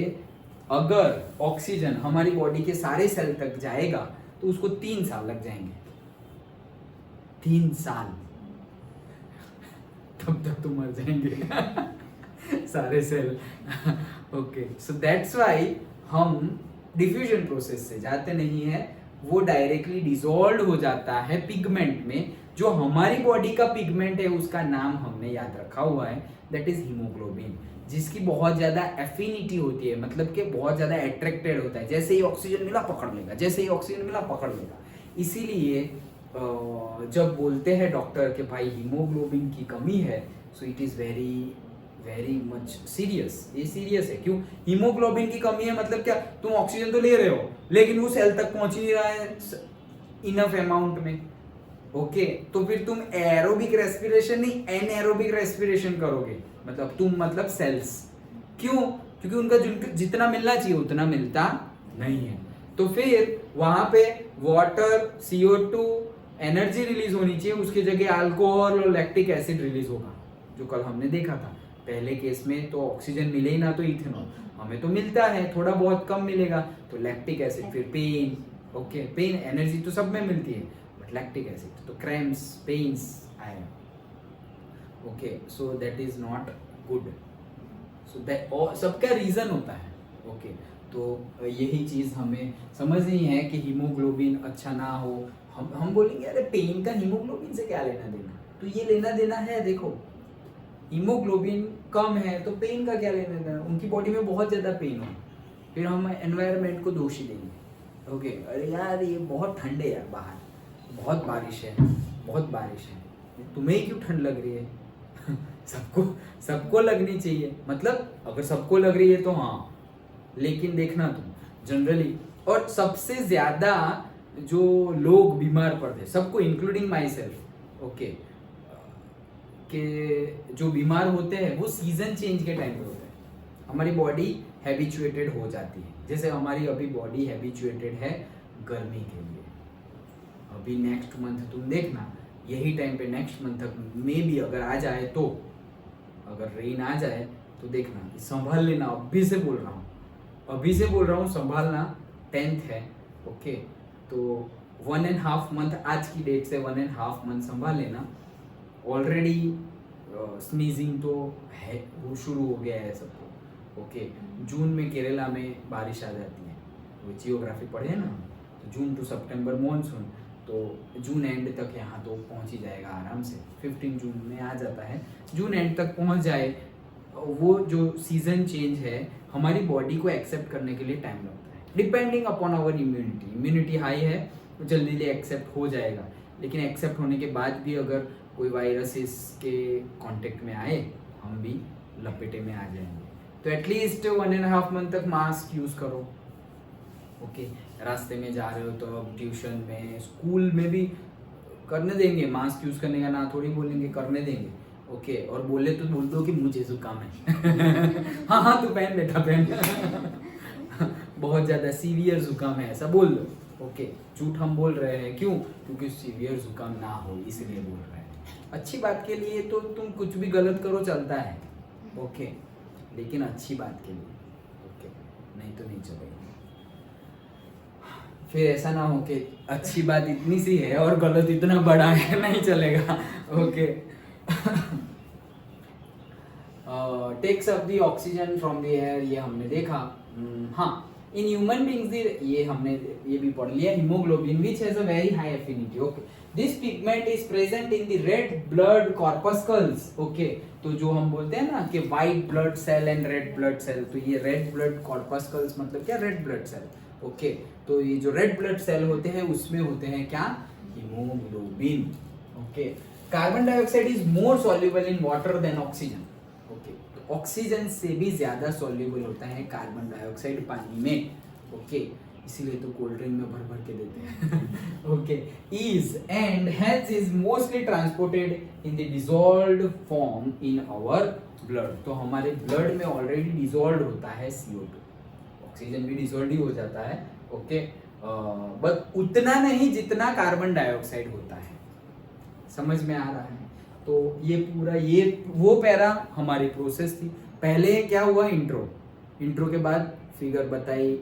अगर ऑक्सीजन हमारी बॉडी के सारे सेल तक जाएगा तो उसको 3 साल लग जाएंगे। 3 साल, तब तक तो मर जाएंगे सारे cell. Okay, so that's why हम डिफ्यूजन प्रोसेस से जाते नहीं है, वो डायरेक्टली डिसॉल्व हो जाता है पिगमेंट में। जो हमारी बॉडी का पिगमेंट है उसका नाम हमने याद रखा हुआ है, दैट इज हीमोग्लोबिन, जिसकी बहुत ज्यादा एफिनिटी होती है, मतलब कि बहुत ज्यादा अट्रैक्टेड होता है। जैसे ही ऑक्सीजन मिला पकड़ लेगा, जैसे ही ऑक्सीजन मिला पकड़ लेगा। इसीलिए जब बोलते हैं डॉक्टर कि भाई हीमोग्लोबिन की कमी है, so it is very very much serious. ये सीरियस है। क्यों? हीमोग्लोबिन की कमी है मतलब क्या, तुम ऑक्सीजन तो ले रहे हो लेकिन वो सेल तक पहुंच नहीं रहा है इनफ अमाउंट में। ओके, तो फिर तुम एरोबिक रेस्पिरेशन नहीं एनएरोबिक रेस्पिरेशन करोगे, मतलब तुम मतलब सेल्स। क्यों? क्योंकि उनका जितना मिलना चाहिए उतना मिलता नहीं है। तो फिर वहां पे वाटर, CO2, एनर्जी रिलीज होनी चाहिए, उसकी जगह अल्कोहल और लैक्टिक एसिड रिलीज होगा, जो कल हमने देखा था। पहले केस में तो ऑक्सीजन मिले ही ना, तो इथेनॉल हमें तो मिलता है, थोड़ा बहुत कम मिलेगा तो लैक्टिक एसिड, फिर पेन। ओके, पेन एनर्जी तो सब में मिलती है बट लैक्टिक एसिड तो क्रैम्प्स, पेन्स आए। Okay, so that is not good. So that सबका रीजन होता है। ओके, तो यही चीज हमें समझनी है कि हीमोग्लोबिन अच्छा ना हो। हम बोलेंगे अरे पेन का हीमोग्लोबिन से क्या लेना देना, तो ये लेना देना है। देखो, हीमोग्लोबिन कम है तो पेन का क्या लेना देना, उनकी बॉडी में बहुत ज़्यादा पेन हो, फिर हम एनवायरनमेंट को दोषी देंगे। ओके, अरे यार ये बहुत ठंड है यार, बाहर बहुत बारिश है, बहुत बारिश है, तुम्हें ही क्यों ठंड लग रही है? सबको लगनी चाहिए, मतलब अगर सबको लग रही है तो हाँ, लेकिन देखना तुम जनरली। और सबसे ज़्यादा जो लोग बीमार पड़ते, सबको इंक्लूडिंग माई सेल्फ, ओके, कि जो बीमार होते हैं वो सीजन चेंज के टाइम पे होते हैं। हमारी बॉडी हैबिचुएटेड हो जाती है, जैसे हमारी अभी बॉडी हैबिचुएटेड है गर्मी के लिए। अभी नेक्स्ट मंथ तुम देखना यही टाइम पे, नेक्स्ट मंथ तक में भी अगर आ जाए तो, अगर रेन आ जाए तो देखना, संभाल लेना। अभी से बोल रहा हूँ संभालना। 10th है, ओके, तो 1.5 मंथ, आज की डेट से 1.5 मंथ संभाल लेना। ऑलरेडी स्नीजिंग तो है, वो शुरू हो गया है सबको। ओके, जून में केरला में बारिश आ जाती है, वो जियोग्राफी पढ़े ना, तो जून टू सितंबर मॉनसून, तो जून एंड तक यहाँ तो पहुँच ही जाएगा आराम से। 15 जून में आ जाता है, जून एंड तक पहुँच जाए। वो जो सीजन चेंज है हमारी बॉडी को एक्सेप्ट करने के लिए टाइम लगता है, depending upon our immunity high है तो जल्दी एक्सेप्ट हो जाएगा। लेकिन एक्सेप्ट होने के बाद भी अगर कोई वायरस इसके कांटेक्ट में आए, हम भी लपेटे में आ जाएंगे। तो एटलीस्ट 1.5 मंथ तक मास्क यूज करो। ओके, रास्ते में जा रहे हो तो अब ट्यूशन में, स्कूल में भी करने देंगे मास्क यूज करने का, ना थोड़ी बोलेंगे करने देंगे। ओके, और बोले तो बोल दो कि मुझे जुकाम है। हाँ, तू पहन बेटा पहन। बहुत ज़्यादा सीवियर जुकाम है ऐसा बोल लो। ओके, झूठ हम बोल रहे हैं क्यों? क्योंकि सीवियर जुकाम ना हो इसलिए बोल रहे हैं। अच्छी बात के लिए तो तुम कुछ भी गलत करो चलता है, ओके, लेकिन अच्छी बात के लिए, ओके, नहीं तो नहीं चलेगा। फिर ऐसा ना हो कि अच्छी बात इतनी सी है और गलत इतना बड़ा है, नहीं चलेगा। Okay, takes up the oxygen from the air, ये हमने देखा। हाँ, इन ह्यूमन बीइंग्स ये हमने ये भी पढ़ लिया। Haemoglobin which has a very high affinity, okay, this pigment is present in the red blood corpuscles, okay. तो जो हम बोलते हैं ना कि white blood cell and red blood cell, तो ये रेड ब्लड कॉर्पस्कल्स मतलब क्या? Red blood cell, okay. तो ये जो रेड ब्लड सेल होते हैं उसमें होते हैं क्या? Haemoglobin, okay. Carbon dioxide is more soluble in water than oxygen, okay. तो ऑक्सीजन से भी ज्यादा सॉल्युबल होता है कार्बन डाइऑक्साइड पानी में, ओके। इसीलिए तो कोल्ड ड्रिंक में भर भर के देते हैं। Okay, is and hence is mostly transported in the dissolved form in our blood. तो हमारे ब्लड में ऑलरेडी डिसॉल्व होता है CO2, ऑक्सीजन भी डिसॉल्व ही हो जाता है, ओके, बट उतना नहीं जितना कार्बन डाइऑक्साइड होता है। समझ में आ रहा है? तो ये पूरा ये वो पैरा हमारी प्रोसेस थी। पहले क्या हुआ? इंट्रो के बाद फिगर बताई,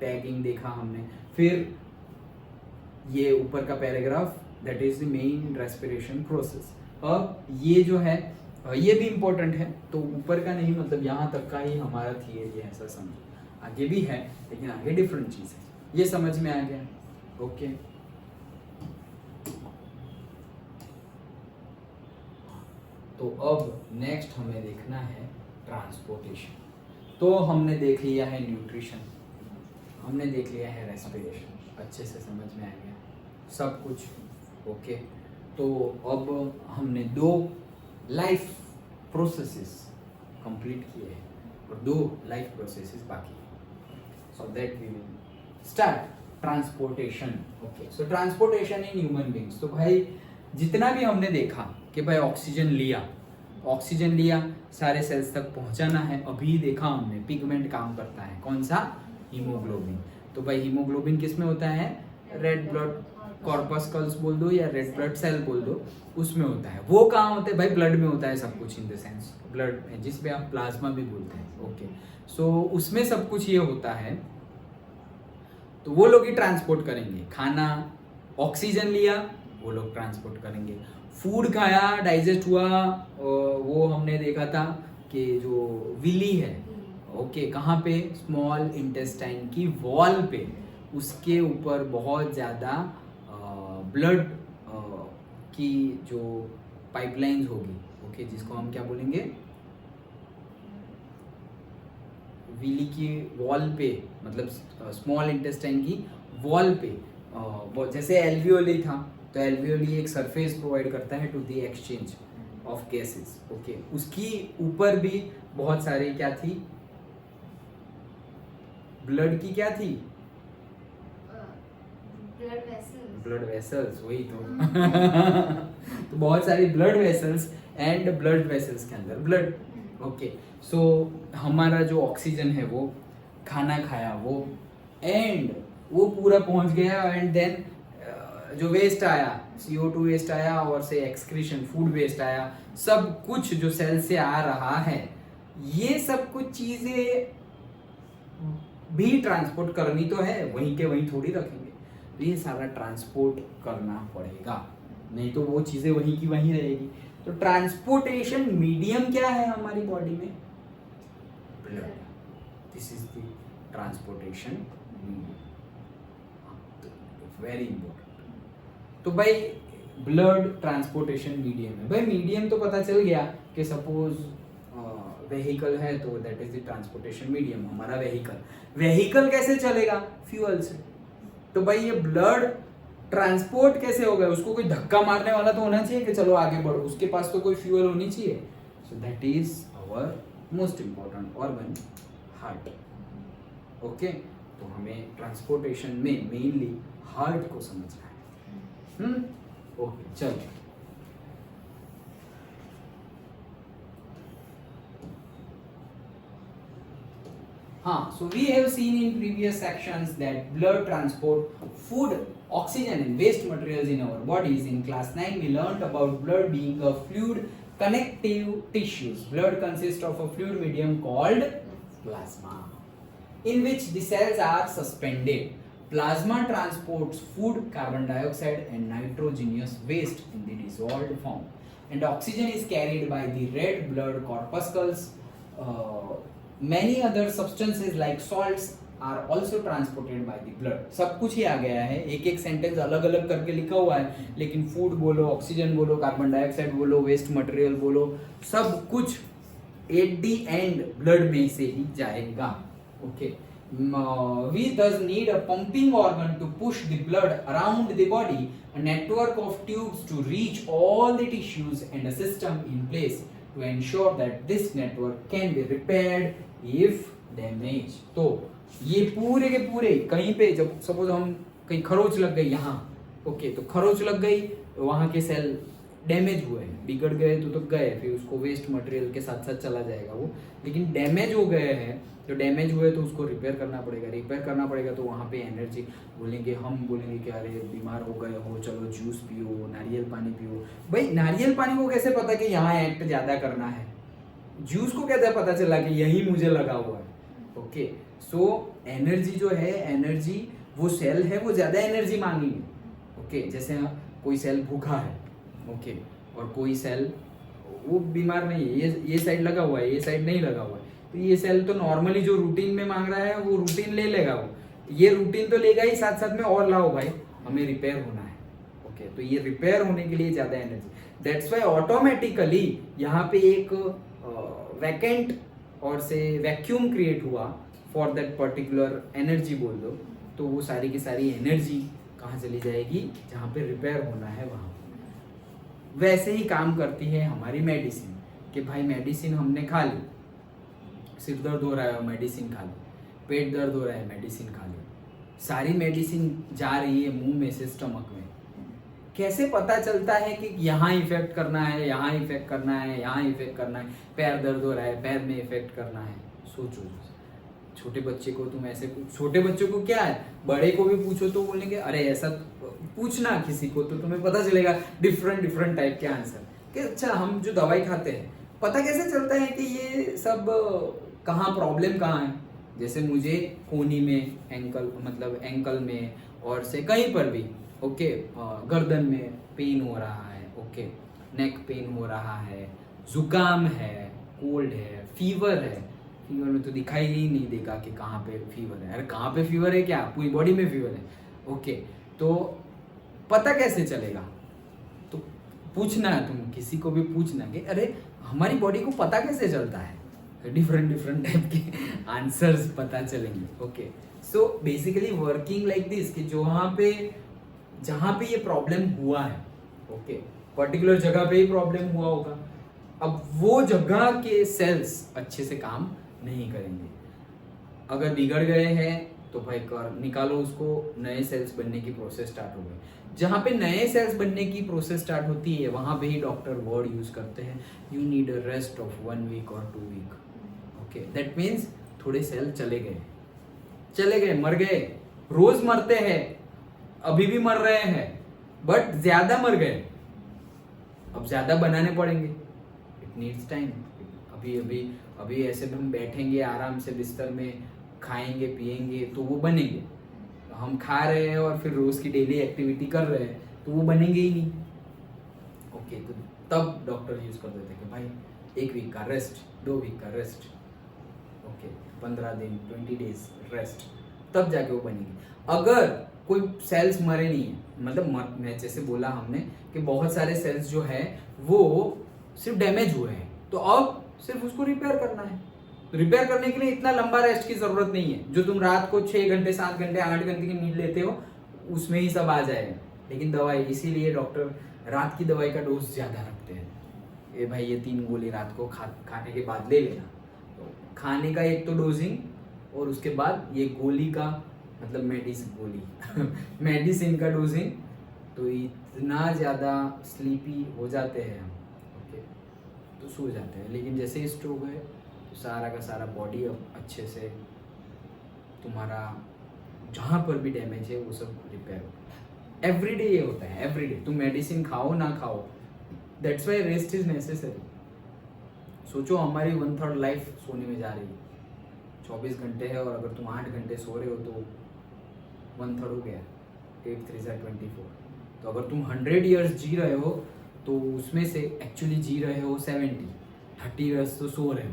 टैगिंग देखा हमने, फिर ये ऊपर का paragraph, that is the main respiration process. अब ये जो है ये भी इम्पोर्टेंट है, तो ऊपर का नहीं, मतलब यहाँ तक का ही हमारा थियरी है, ऐसा समझो। आगे भी है लेकिन आगे डिफरेंट चीज है, ये समझ में आ गया, ओके। तो अब नेक्स्ट हमें देखना है ट्रांसपोर्टेशन। तो हमने देख लिया है न्यूट्रिशन, हमने देख लिया है रेस्पिरेशन, अच्छे से समझ में आ गया सब कुछ, ओके। तो अब हमने 2 लाइफ प्रोसेसेस कंप्लीट किए हैं और 2 लाइफ प्रोसेसेस बाकी हैं। So that we will start transportation, okay. So transportation in human beings. तो भाई जितना भी हमने देखा कि भाई ऑक्सीजन लिया सारे सेल्स तक पहुंचाना है, अभी देखा हमने पिगमेंट काम करता है, कौन सा? हीमोग्लोबिन। तो भाई हीमोग्लोबिन किस में होता है? रेड ब्लड कॉर्पस्कल्स बोल दो या रेड ब्लड सेल बोल दो, उसमें होता है। वो कहाँ होता है? भाई ब्लड में होता है सब कुछ, इन द सेंस ब्लड, जिसपे आप प्लाज्मा भी बोलते हैं, ओके। सो उसमें सब कुछ ये होता है, तो वो लोग ही ट्रांसपोर्ट करेंगे। खाना, ऑक्सीजन लिया, वो लोग ट्रांसपोर्ट करेंगे। फूड खाया, डाइजेस्ट हुआ, वो हमने देखा था कि जो विली है, ओके, कहाँ पे? स्मॉल इंटेस्टाइन की वॉल पे, उसके ऊपर बहुत ज़्यादा ब्लड की जो पाइपलाइंस होगी, ओके, जिसको हम क्या बोलेंगे? विली की वॉल पे, मतलब स्मॉल इंटेस्टाइन की वॉल पे, जैसे एल्वियोली था, तो एल्वियोली एक सरफेस प्रोवाइड करता है to the exchange of gases, okay. उसकी ऊपर भी बहुत सारे क्या थी? ब्लड की क्या थी? ब्लड वेसल्स, वही तो। तो बहुत सारी blood vessels and blood vessels के अंदर ब्लड, ओके। सो हमारा जो ऑक्सीजन है वो खाना खाया वो, एंड वो पूरा पहुंच गया, एंड देन जो वेस्ट आया, CO2 वेस्ट आया, और से एक्सक्रीशन फूड वेस्ट आया, सब कुछ जो सेल से आ रहा है, ये सब कुछ चीजें भी ट्रांसपोर्ट करनी तो है, वहीं के वहीं थोड़ी रखेंगे, तो ये सारा ट्रांसपोर्ट करना पड़ेगा, नहीं तो वो चीजें वहीं की वहीं रहेगी। तो ट्रांसपोर्टेशन मीडियम क्या है हमारी बॉडी में? Blood. This is the transportation medium, very important. तो भाई ब्लड ट्रांसपोर्टेशन मीडियम है। भाई मीडियम तो पता चल गया कि सपोज व्हीकल है, तो that is the transportation medium, हमारा व्हीकल कैसे चलेगा? फ्यूल से। तो भाई ये ब्लड ट्रांसपोर्ट कैसे होगा? उसको कोई धक्का मारने वाला तो होना चाहिए कि चलो आगे बढ़ो, उसके पास तो कोई फ्यूल होनी चाहिए। So that is our most important organ, heart, okay. तो हमें ट्रांसपोर्टेशन में मेनली हार्ट को समझना है। ओके, चलो। हाँ, so we have seen in previous sections that blood transport food, oxygen and waste materials in our bodies. In class 9 we learnt about blood being a fluid connective tissues. Blood consists of a fluid medium called plasma, in which the cells are suspended. Plasma transports food, carbon dioxide and nitrogenous waste in the dissolved form, and oxygen is carried by the red blood corpuscles. Many other substances like salts are also transported by the blood. सब कुछ ही आ गया है, एक एक sentence अलग अलग करके लिखा हुआ है, लेकिन फूड बोलो, ऑक्सीजन बोलो, कार्बन डाइऑक्साइड बोलो, वेस्ट मटेरियल बोलो, सब कुछ एट दी एंड ब्लड में से ही जाएगा. Okay, we thus need a pumping organ to push the blood around the body, a network of tubes to reach all the tissues, and a system in place to ensure that this network can be repaired if damaged. तो ये पूरे के पूरे कहीं पे जब suppose हम कहीं खरोच लग गई यहाँ, ओके, तो खरोच लग गई, वहाँ के सेल डैमेज हुए, बिगड़ गए तो गए, फिर उसको वेस्ट मटेरियल के साथ साथ चला जाएगा वो, लेकिन डैमेज हो गए हैं, तो डैमेज हुए तो उसको रिपेयर करना पड़ेगा, तो वहाँ पे एनर्जी बोलेंगे, हम बोलेंगे कि अरे बीमार हो गए हो, चलो जूस पियो, नारियल पानी पियो. भाई नारियल पानी को कैसे पता कि यहाँ एक्ट ज़्यादा करना है? जूस को कैसे पता चला कि यही मुझे लगा हुआ है? ओके, सो एनर्जी जो है, एनर्जी वो सेल है, वो ज़्यादा एनर्जी मांगेंगे. ओके, जैसे कोई सेल भूखा है, ओके, और कोई सेल वो बीमार नहीं है, ये साइड लगा हुआ है, ये साइड नहीं लगा हुआ है, तो ये सेल तो नॉर्मली जो रूटीन में मांग रहा है वो रूटीन ले लेगा, वो ये रूटीन तो लेगा ही, साथ साथ में और लाओ भाई, हमें रिपेयर होना है. ओके, तो ये रिपेयर होने के लिए ज़्यादा एनर्जी, दैट्स वाई ऑटोमेटिकली यहाँ पे एक वैकेंट और से वैक्यूम क्रिएट हुआ फॉर दैट पर्टिकुलर एनर्जी बोल दो, तो वो सारी की सारी एनर्जी कहाँ चली जाएगी? जहाँ पे रिपेयर होना है वहाँ. वैसे ही काम करती है हमारी मेडिसिन, कि भाई मेडिसिन हमने खा ली, सिर दर्द हो रहा है मेडिसिन खा ली, पेट दर्द हो रहा है मेडिसिन खा ली, सारी मेडिसिन जा रही है मुंह में से स्टमक में. कैसे पता चलता है कि यहाँ इफेक्ट करना है, यहाँ इफेक्ट करना है, यहाँ इफेक्ट करना है? पैर दर्द हो रहा है, पैर में इफेक्ट करना है. सोचो, छोटे बच्चे को तुम ऐसे, छोटे बच्चों को क्या है, बड़े को भी पूछो तो बोलेंगे, अरे ऐसा पूछना किसी को तो तुम्हें पता चलेगा डिफरेंट टाइप के आंसर, कि अच्छा हम जो दवाई खाते हैं, पता कैसे चलता है कि ये सब कहाँ प्रॉब्लम कहाँ है? जैसे मुझे कोहनी में, एंकल में और से कहीं पर भी, ओके, गर्दन में पेन हो रहा है, ओके, नेक पेन हो रहा है, जुकाम है, कोल्ड है, फीवर है. फीवर में तो दिखाई ही नहीं देगा कि कहाँ पे फीवर है. अरे कहाँ पे फीवर है? क्या पूरी बॉडी में फीवर है? ओके, तो पता कैसे चलेगा? तो पूछना, तुम किसी को भी पूछना कि अरे हमारी बॉडी को पता कैसे चलता है? डिफरेंट टाइप के आंसर्स पता चलेंगे. Okay, so basically working like this, कि जहाँ पे ये प्रॉब्लम हुआ है, ओके, पर्टिकुलर जगह पे ही प्रॉब्लम हुआ होगा, अब वो जगह के सेल्स अच्छे से काम नहीं करेंगे. अगर बिगड़ गए हैं तो भाई निकालो उसको, नए सेल्स बनने की प्रोसेस स्टार्ट हो गई. जहाँ पे नए सेल्स बनने की प्रोसेस स्टार्ट होती है, वहाँ पे ही डॉक्टर वर्ड यूज करते हैं, you need a rest of 1 week और 2 वीक. ओके, दैट मीन्स थोड़े सेल चले गए, मर गए, रोज मरते हैं, अभी भी मर रहे हैं, बट ज्यादा मर गए, अब ज्यादा बनाने पड़ेंगे. It needs time. अभी ऐसे हम बैठेंगे आराम से बिस्तर में, खाएंगे पिएंगे तो वो बनेंगे. हम खा रहे हैं और फिर रोज की डेली एक्टिविटी कर रहे हैं तो वो बनेंगे ही नहीं. ओके, तो तब डॉक्टर यूज कर देते कि भाई 1 वीक का रेस्ट, 2 वीक का रेस्ट, ओके, 15 दिन 20 डेज रेस्ट, तब जाके वो बनेगी. अगर कोई सेल्स मरे नहीं है, मतलब मैं जैसे बोला हमने कि बहुत सारे सेल्स जो है वो सिर्फ डैमेज हुए हैं, तो अब सिर्फ उसको रिपेयर करना है. रिपेयर करने के लिए इतना लंबा रेस्ट की जरूरत नहीं है. जो तुम रात को 6 घंटे 7 घंटे 8 घंटे की नींद लेते हो, उसमें ही सब आ जाएगा. लेकिन दवाई, इसीलिए डॉक्टर रात की दवाई का डोज ज्यादा रखते हैं. ये भाई ये 3 गोली रात को खाने के बाद ले लेना. तो खाने का एक तो डोजिंग, और उसके बाद ये गोली का मतलब मेडिसिन का डोजिंग. तो इतना ज़्यादा स्लीपी हो जाते हैं हम, ओके, तो सो जाते हैं. लेकिन जैसे स्ट्रोक है तो सारा का सारा बॉडी अब अच्छे से तुम्हारा जहाँ पर भी डैमेज है वो सब रिपेयर हो। एवरीडे ये होता है, एवरीडे। तुम मेडिसिन खाओ ना खाओ, that's y raised is necessary. सोचो हमारी 1/3 लाइफ सोने में जा रही है, 24 घंटे है, और अगर तुम 8 घंटे सो रहे हो तो 1/3 हो गया, 8 3 24। तो अगर तुम 100 ईयर्स जी रहे हो तो उसमें से एक्चुअली जी रहे हो 70, 30 ईयर्स तो सो रहे हो।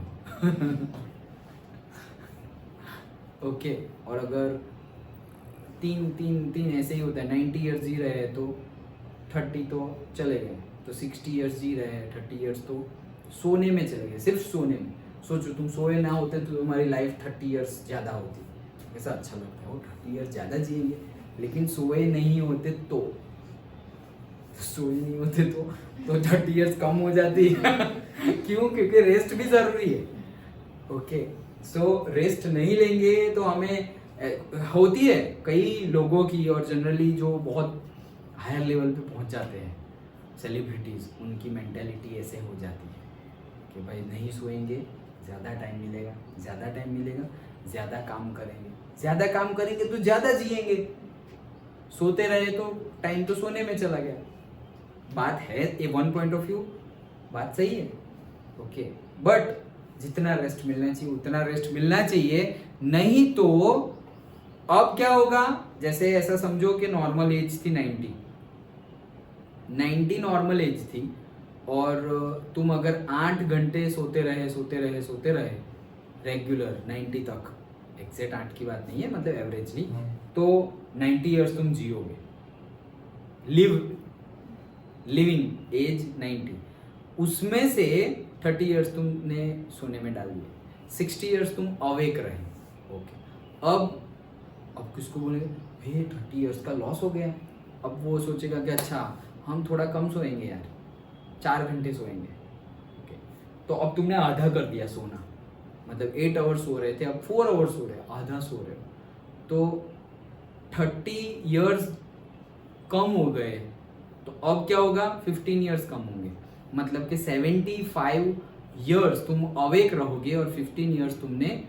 ओके और अगर तीन तीन तीन ऐसे ही होता है, 90 ईयर्स जी रहे हैं तो 30 तो चले गए, तो 60 ईयर्स जी रहे हैं, 30 ईयर्स तो सोने में चले गए, सिर्फ सोने में। सोचो तुम सोए ना होते तो तुम्हारी लाइफ 30 ईयर्स ज़्यादा होती। ऐसा अच्छा लगता है वो 30 ईयर्स ज़्यादा जिएंगे, लेकिन सोए नहीं होते तो सोए नहीं होते तो 30 ईयर्स कम हो जाती है। क्यों? क्योंकि रेस्ट भी ज़रूरी है। ओके सो रेस्ट नहीं लेंगे तो हमें होती है कई लोगों की, और जनरली जो बहुत हायर लेवल पे पहुंच जाते हैं सेलिब्रिटीज़, उनकी मेंटेलिटी ऐसे हो जाती है कि भाई नहीं सोएंगे, ज़्यादा टाइम मिलेगा, ज़्यादा टाइम मिलेगा, ज़्यादा काम करेंगे, ज़्यादा काम करेंगे तो ज़्यादा जिएंगे। सोते रहे तो टाइम तो सोने में चला गया। बात है ए वन पॉइंट ऑफ व्यू, बात सही है। ओके बट जितना रेस्ट मिलना चाहिए उतना रेस्ट मिलना चाहिए, नहीं तो अब क्या होगा? जैसे ऐसा समझो कि नॉर्मल एज थी 90 नॉर्मल एज थी, और तुम अगर 8 घंटे सोते रहे रेगुलर 90 तक, एग्जैक्ट 8 की बात नहीं है, मतलब एवरेजली, तो 90 ईयर्स तुम जियोगे। लिविंग एज 90, उसमें से 30 ईयर्स तुमने सोने में डाल दिए, 60 ईयर्स तुम अवेक रहे। ओके अब किसको बोलेंगे भाई 30 ईयर्स का लॉस हो गया। अब वो सोचेगा कि अच्छा हम थोड़ा कम सोएंगे यार, 4 घंटे सोएंगे। ओके तो अब तुमने आधा कर दिया सोना, मतलब 8 आवर्स सो रहे थे, अब 4 आवर्स सो रहे हो, आधा सो रहे हो, तो 30 ईयर्स कम हो गए। तो अब क्या होगा? 15 ईयर्स कम होंगे, मतलब कि 75 ईयर्स तुम अवेक रहोगे और 15 ईयर्स तुमने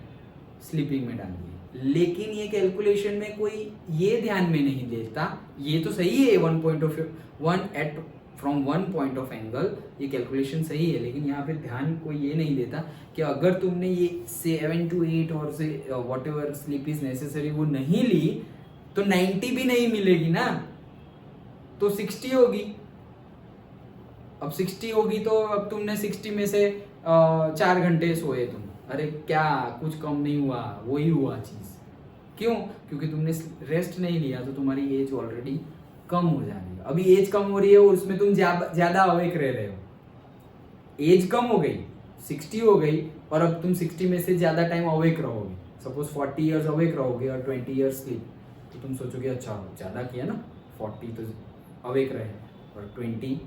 स्लीपिंग में डाल दिए। लेकिन ये कैलकुलेशन में कोई ये ध्यान में नहीं देता, ये तो सही है one point of from one point of angle ये कैलकुलेशन सही है, लेकिन यहाँ पे ध्यान कोई ये नहीं देता कि अगर तुमने ये 7 to 8 और से what ever sleep is necessary वो नहीं ली तो 90 भी नहीं मिलेगी ना, तो 60 होगी। अब 60 होगी तो अब तुमने 60 में से 4 घंटे सोए तुम, अरे क्या कुछ कम नहीं हुआ, वही हुआ चीज। क्यों? क्योंकि तुमने रेस्ट नहीं लिया, तो तुम्हारी एज ऑलरेडी कम हो जा रही है। अभी एज कम हो रही है और उसमें तुम ज्यादा अवेक रह रहे हो, एज कम हो गई 60 हो गई, और अब तुम 60 में से ज्यादा टाइम अवेक रहोगे। सपोज 40 ईयर्स अवेक रहोगे और 20 ईयर्स स्लीप, तो तुम सोचोगे अच्छा ज्यादा किया ना, 40 तो अवेक रहे और 20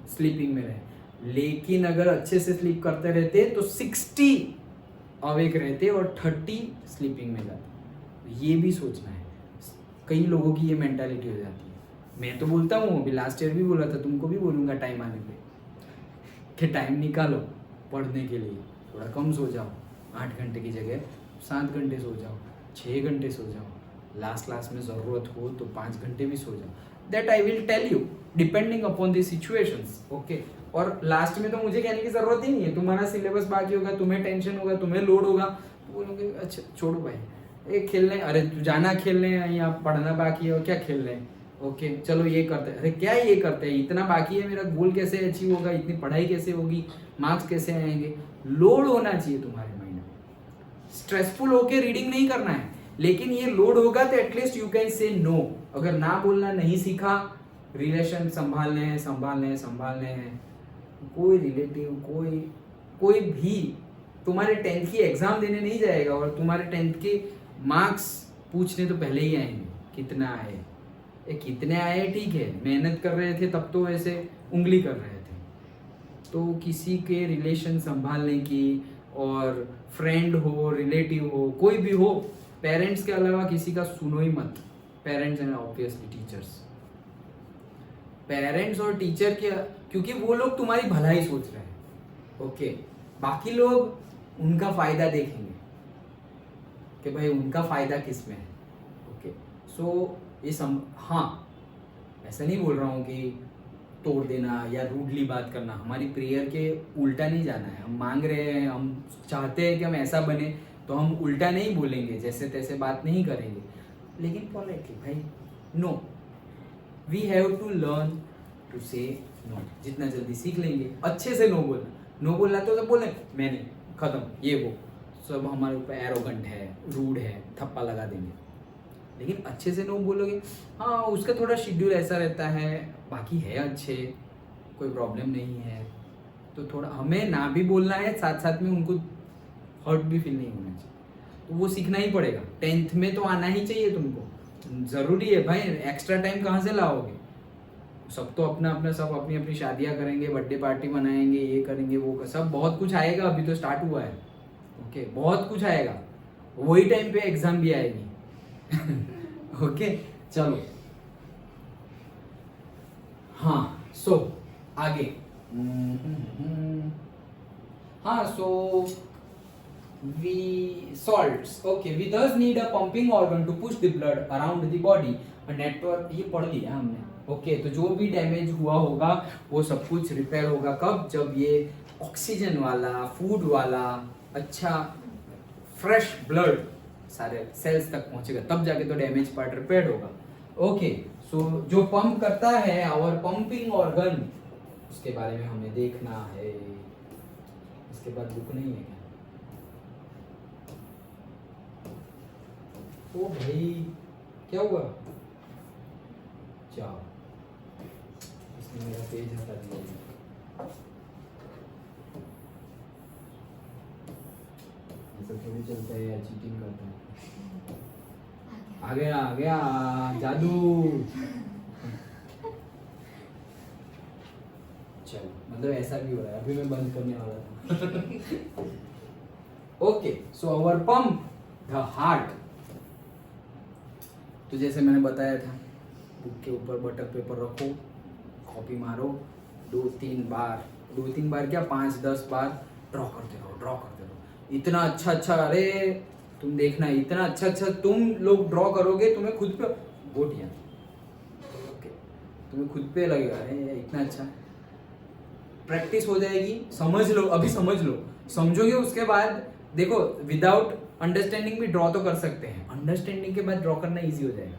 स्लीपिंग में रहे। लेकिन अगर अच्छे से स्लीप करते रहते तो 60 अवेक रहते और 30 स्लीपिंग में जाते। ये भी सोचना है, कई लोगों की ये मेंटालिटी हो जाती है। मैं तो बोलता हूँ, अभी लास्ट ईयर भी बोला था, तुमको भी बोलूँगा टाइम आने पे कि टाइम निकालो पढ़ने के लिए, थोड़ा कम सो जाओ, 8 घंटे की जगह 7 घंटे सो जाओ, 6 घंटे सो जाओ, लास्ट में ज़रूरत हो तो 5 घंटे भी सो जाओ। That I will tell you depending upon the situations. Okay और लास्ट में तो मुझे कहने की ज़रूरत ही नहीं है, तुम्हारा सिलेबस बाकी होगा, तुम्हें टेंशन होगा, तुम्हें लोड होगा, तो बोलोगे अच्छा छोड़ो भाई, ये खेलने, अरे तू जाना खेलने, यहाँ पढ़ना बाकी है और क्या खेल रहे हैं, ओके चलो ये करते हैं, अरे क्या ये करते हैं, इतना बाकी है, मेरा गोल कैसे अचीव होगा, इतनी पढ़ाई कैसे होगी, मार्क्स कैसे आएंगे। लोड होना चाहिए तुम्हारे माइंड में, स्ट्रेसफुल होके रीडिंग नहीं करना है, लेकिन ये लोड होगा तो at least you can say no. अगर ना बोलना नहीं सीखा, रिलेशन संभालने हैं, कोई रिलेटिव कोई भी तुम्हारे 10th की एग्जाम देने नहीं जाएगा और तुम्हारे 10th के मार्क्स पूछने तो पहले ही आएंगे, कितना आए, कितने आए ठीक है, मेहनत कर रहे थे तब तो ऐसे उंगली कर रहे थे। तो किसी के रिलेशन संभालने की, और फ्रेंड हो, रिलेटिव हो, कोई भी हो, पेरेंट्स के अलावा किसी का सुनो ही मत। Parents and obviously teachers, parents और टीचर के, क्योंकि वो लोग तुम्हारी भलाई सोच रहे हैं। ओके बाकी लोग उनका फायदा देखेंगे कि भाई उनका फायदा किस में है। ओके सो हाँ, ऐसा नहीं बोल रहा हूँ कि तोड़ देना या रूडली बात करना, हमारी प्रेयर के उल्टा नहीं जाना है। हम मांग रहे हैं, हम चाहते हैं कि हम ऐसा बने, तो हम उल्टा नहीं बोलेंगे, जैसे तैसे बात नहीं करेंगे, लेकिन पोलाइटली भाई no, we have to learn to say no. जितना जल्दी सीख लेंगे, अच्छे से नो बोलना। नो बोलना तो सब बोले मैंने खत्म, ये वो सब हमारे ऊपर एरोगेंट है, रूड है, थप्पा लगा देंगे। लेकिन अच्छे से नो बोलोगे, हाँ उसका थोड़ा शेड्यूल ऐसा रहता है, बाकी है अच्छे, कोई प्रॉब्लम नहीं है, तो थोड़ा हमें ना भी बोलना है, साथ साथ में उनको हर्ट भी फील नहीं होना चाहिए, तो वो सीखना ही पड़ेगा। 10th में तो आना ही चाहिए तुमको, ज़रूरी है भाई। एक्स्ट्रा टाइम कहाँ से लाओगे? सब तो अपना अपना, सब अपनी अपनी शादियाँ करेंगे, बर्थडे पार्टी मनाएंगे, ये करेंगे वो सब, बहुत कुछ आएगा, अभी तो स्टार्ट हुआ है। ओके बहुत कुछ आएगा, वही टाइम पे एग्जाम भी आएगी। ओके चलो, हाँ सो आगे, हाँ so we salts, okay we thus need a pumping organ to push the blood around the body, a network, ये पढ़ लिया हमने। ओके तो जो भी डैमेज हुआ होगा वो सब कुछ रिपेयर होगा कब? जब ये ऑक्सीजन वाला, फूड वाला, अच्छा फ्रेश ब्लड सारे सेल्स तक पहुंचेगा, तब जाके तो डैमेज पार्ट रिपेयर होगा। ओके सो जो पंप करता है, आवर पंपिंग ऑर्गन, उसके बारे में हमें देखना है। इसके बाद बुक नहीं है क्या? ओ भाई क्या हुआ? जाओ, इसने मेरा पेज हटा दिया। ऐसा थोड़ी चलता है, या चीटिंग करता है। आ गया जादू। चलो मतलब ऐसा भी हो रहा है, अभी मैं बंद करने वाला था। Okay so our pump the heart, तो जैसे मैंने बताया था, बुक के ऊपर बटर पेपर रखो, कॉपी मारो, 2-3 बार क्या 5-10 बार ड्रॉ करते रहो। इतना अच्छा, अरे तुम देखना, इतना अच्छा तुम लोग ड्रॉ करोगे, तुम्हें खुद पे गोटियां, ओके तुम्हें खुद पे लगेगा अरे इतना अच्छा। प्रैक्टिस हो जाएगी, समझ लो, अभी समझ लो, समझोगे उसके बाद देखो, विदाउट अंडरस्टैंडिंग भी ड्रॉ तो कर सकते हैं, अंडरस्टैंडिंग के बाद ड्रॉ करना इजी हो जाएगा।